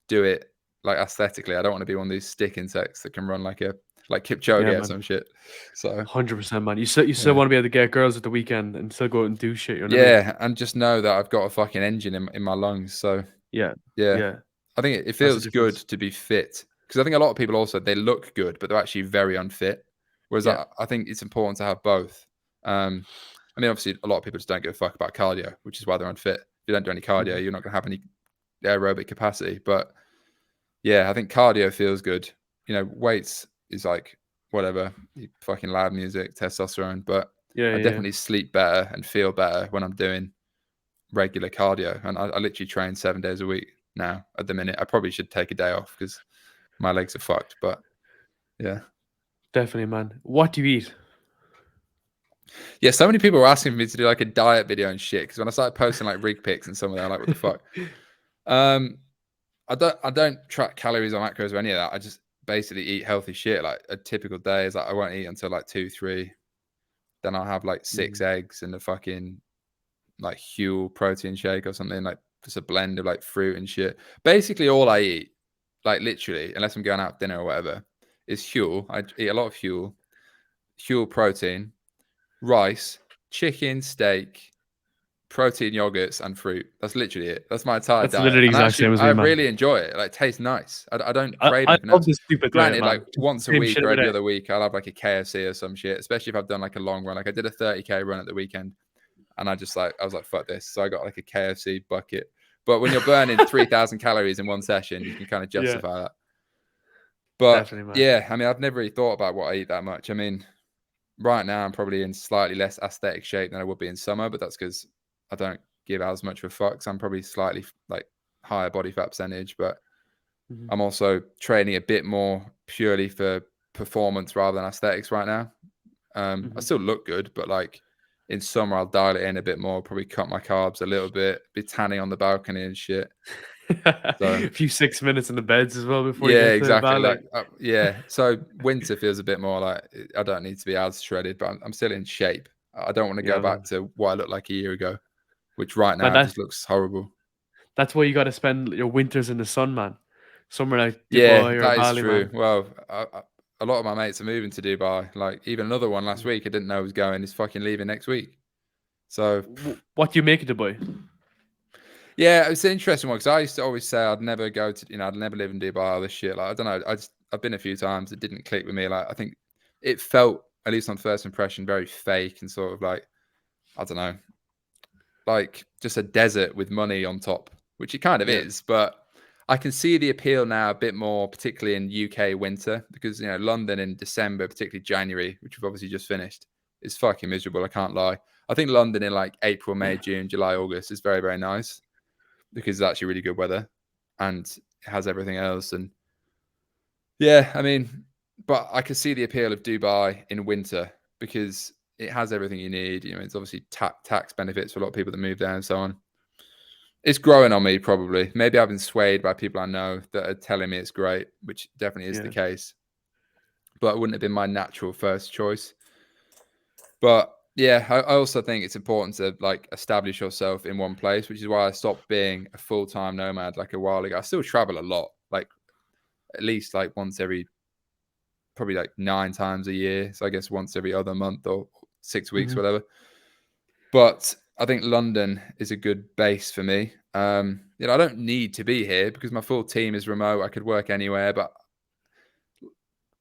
Speaker 1: do it like aesthetically. I don't want to be one of these stick insects that can run like
Speaker 2: Yeah,
Speaker 1: Kipchoge or
Speaker 2: man.
Speaker 1: some shit. So
Speaker 2: 100%, man. You still
Speaker 1: yeah.
Speaker 2: want to be able to get girls at the weekend and still go out and do shit, you know what I mean?
Speaker 1: Yeah, and just know that I've got a fucking engine in my lungs. So
Speaker 2: Yeah.
Speaker 1: yeah,
Speaker 2: Yeah.
Speaker 1: I think it
Speaker 2: That's the
Speaker 1: feels good
Speaker 2: difference.
Speaker 1: to be fit because I think a lot of people also they look good, but they're actually very unfit. Whereas
Speaker 2: Yeah.
Speaker 1: I think it's important to have both. I mean, obviously, a lot of people just don't give a fuck about cardio, which is why they're unfit. If you don't do any cardio,
Speaker 2: Mhm.
Speaker 1: you're not going to have any aerobic capacity. But yeah, I think cardio feels good. You know, weights is like whatever, fucking loud music, testosterone. But
Speaker 2: Yeah,
Speaker 1: I
Speaker 2: yeah, yeah.
Speaker 1: definitely sleep better and feel better when I'm doing regular cardio. And I literally train 7 days a week now at the minute. I probably should take a day off because my legs are fucked. But yeah.
Speaker 2: Definitely, man. What do you eat?
Speaker 1: Yeah, so many people were asking me to do like a diet video and shit. Because when I started posting like rig pics and some of that, like, what the fuck? Um, I don't track calories or macros or any of that. I just basically eat healthy shit. Like a typical day is like I won't eat until like 2, 3. Then I'll have like 6 eggs and a fucking like Huel protein shake or something, like just a blend of like fruit and shit. Basically all I eat, like literally, unless I'm going out for dinner or whatever, is Huel. I eat a lot of Huel protein, rice, chicken, steak, protein yogurts, and fruit. That's literally it. That's my entire
Speaker 2: That's
Speaker 1: diet.
Speaker 2: literally
Speaker 1: And
Speaker 2: exact
Speaker 1: actually,
Speaker 2: same as
Speaker 1: I
Speaker 2: me, man.
Speaker 1: really enjoy it. Like, it tastes nice. I don't
Speaker 2: I,
Speaker 1: crave
Speaker 2: I
Speaker 1: anything
Speaker 2: love
Speaker 1: else.
Speaker 2: this stupid diet,
Speaker 1: Granted,
Speaker 2: man.
Speaker 1: like
Speaker 2: Just the
Speaker 1: once a
Speaker 2: same
Speaker 1: week
Speaker 2: shit
Speaker 1: or
Speaker 2: every
Speaker 1: every
Speaker 2: day.
Speaker 1: other week, I'll have like a KFC or some shit, especially if I've done like a long run. Like I did a 30K run at the weekend and I was like, fuck this. So I got like a KFC bucket. But when you're burning 3,000 calories in one session, you can kind of
Speaker 2: Yeah,
Speaker 1: justify that. But
Speaker 2: definitely, man.
Speaker 1: yeah, I mean, I've never really thought about what I eat that much. I mean, right now I'm probably in slightly less aesthetic shape than I would be in summer, but that's because I don't give as much of a fuck. So I'm probably slightly like higher body fat percentage, but
Speaker 2: Mhm.
Speaker 1: I'm also training a bit more purely for performance rather than aesthetics right now. I still look good, but like in summer I'll dial it in a bit more, probably cut my carbs a little bit, be tanning on the balcony and shit. So
Speaker 2: A few 6 minutes in the beds as well before you
Speaker 1: yeah,
Speaker 2: get to
Speaker 1: exactly.
Speaker 2: Bali.
Speaker 1: Like yeah, so winter feels a bit more like I don't need to be as shredded, but I'm still in shape. I don't want to go
Speaker 2: Yeah,
Speaker 1: back
Speaker 2: man.
Speaker 1: to what I looked like a year ago, which right
Speaker 2: Man,
Speaker 1: now just looks horrible.
Speaker 2: that's why you got to spend your winters in the sun, man. Somewhere like
Speaker 1: Yeah,
Speaker 2: Dubai or
Speaker 1: that is
Speaker 2: Bali,
Speaker 1: true.
Speaker 2: man.
Speaker 1: Well, a lot of my mates are moving to Dubai. Like even another one last week I didn't know was going is fucking leaving next week. So
Speaker 2: What do you make of Dubai?
Speaker 1: yeah, it's an interesting one because I used to always say I'd never go to, I'd never live in Dubai or this shit. Like I don't know, I've been a few times. It didn't click with me. Like I think it felt, at least on first impression, very fake and sort of like I don't know, like just a desert with money on top, which it kind of
Speaker 2: Yeah.
Speaker 1: is. But I can see the appeal now a bit more, particularly in UK winter, because London in December, particularly January, which we've obviously just finished, is fucking miserable. I can't lie. I think London in like April, May, June, July, August is very, very nice because it's actually really good weather and it has everything else. And yeah, I mean, but I can see the appeal of Dubai in winter because it has everything you need. It's obviously tax benefits for a lot of people that move there and so on. It's growing on me, probably. Maybe I've been swayed by people I know that are telling me it's great, which definitely is the
Speaker 2: Yeah.
Speaker 1: case. But it wouldn't have been my natural first choice. But yeah, I also think it's important to like establish yourself in one place, which is why I stopped being a full-time nomad like a while ago. I still travel a lot, like at least like once every, probably like 9 times a year. So I guess once every other month or 6 weeks,
Speaker 2: Mhm.
Speaker 1: whatever. But I think London is a good base for me. I don't need to be here because my full team is remote. I could work anywhere, but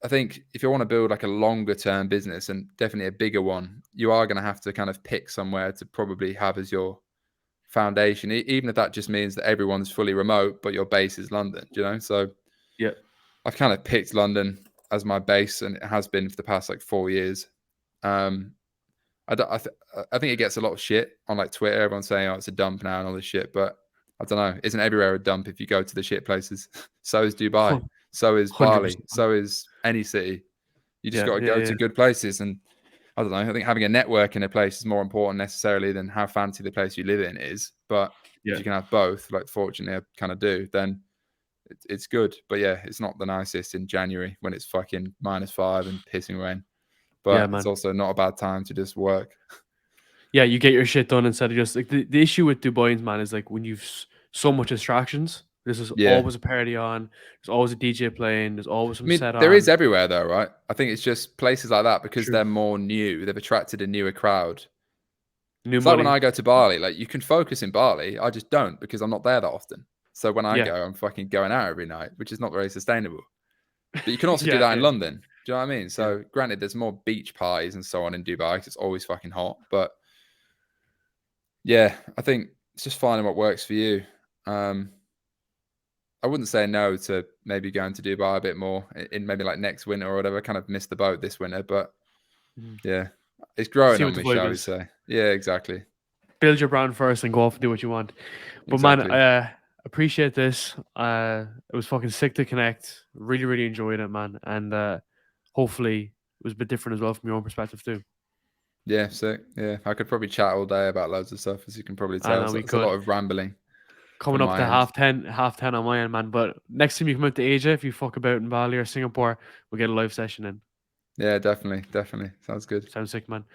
Speaker 1: I think if you want to build like a longer term business and definitely a bigger one, you are going to have to kind of pick somewhere to probably have as your foundation, even if that just means that everyone's fully remote, but your base is London, So
Speaker 2: Yeah.
Speaker 1: I've kind of picked London as my base and it has been for the past like 4 years. Um, I think it gets a lot of shit on like Twitter. Everyone's saying, "Oh, it's a dump now" and all this shit. But I don't know. Isn't everywhere a dump if you go to the shit places? So is Dubai. So is Bali.
Speaker 2: 100%.
Speaker 1: So is any city. You just
Speaker 2: Yeah.
Speaker 1: got to
Speaker 2: Yeah.
Speaker 1: go
Speaker 2: Yeah.
Speaker 1: to good places. And I don't know. I think having a network in a place is more important necessarily than how fancy the place you live in is. But if
Speaker 2: Yeah.
Speaker 1: you can have both, like fortunately I kind of do, then it's good. But yeah, it's not the nicest in January when it's fucking -5 and pissing rain.
Speaker 2: Yeah,
Speaker 1: But it's
Speaker 2: man.
Speaker 1: also not a bad time to just work.
Speaker 2: Yeah, you get your shit done instead of just like the issue with Dubaians, man, is like when you've so much distractions. There's just
Speaker 1: Yeah.
Speaker 2: always a party on. There's always a DJ playing. There's always
Speaker 1: I
Speaker 2: some
Speaker 1: mean,
Speaker 2: set
Speaker 1: there is
Speaker 2: on.
Speaker 1: everywhere though, right? I think it's just places like that because
Speaker 2: True.
Speaker 1: they're more new. They've attracted a newer crowd.
Speaker 2: New
Speaker 1: It's like when
Speaker 2: money.
Speaker 1: I go to Bali, like you can focus in Bali. I just don't because I'm not there that often. So when I
Speaker 2: Yeah.
Speaker 1: go, I'm fucking going out every night, which is not very sustainable. But you can also do
Speaker 2: Yeah.
Speaker 1: that in
Speaker 2: Yeah.
Speaker 1: London. Do you know what I mean?
Speaker 2: Yeah.
Speaker 1: So granted, there's more beach parties and so on in Dubai because it's always fucking hot. But yeah, I think it's just finding what works for you. Um, I wouldn't say no to maybe going to Dubai a bit more in maybe like next winter or whatever. I kind of missed the boat this winter, but
Speaker 2: Mhm.
Speaker 1: yeah, it's growing
Speaker 2: See
Speaker 1: on
Speaker 2: what the
Speaker 1: me,
Speaker 2: vibe
Speaker 1: shall we
Speaker 2: is.
Speaker 1: say? Yeah, exactly,
Speaker 2: Build your brand first and go off and do what you want. But man,
Speaker 1: exactly.
Speaker 2: appreciate this. It was fucking sick to connect. Really, really enjoyed it, man. And hopefully it was a bit different as well from your own perspective too.
Speaker 1: Yeah, so yeah, I could probably chat all day about loads of stuff, as you can probably
Speaker 2: I
Speaker 1: tell.
Speaker 2: know
Speaker 1: So
Speaker 2: we
Speaker 1: it's a lot
Speaker 2: could.
Speaker 1: of rambling.
Speaker 2: coming
Speaker 1: from
Speaker 2: up to
Speaker 1: my end.
Speaker 2: half 10 on my end, man. But next time you come out to Asia, if you fuck about in Bali or Singapore, we'll get a live session in.
Speaker 1: Yeah, definitely. Sounds good.
Speaker 2: Sounds sick, man.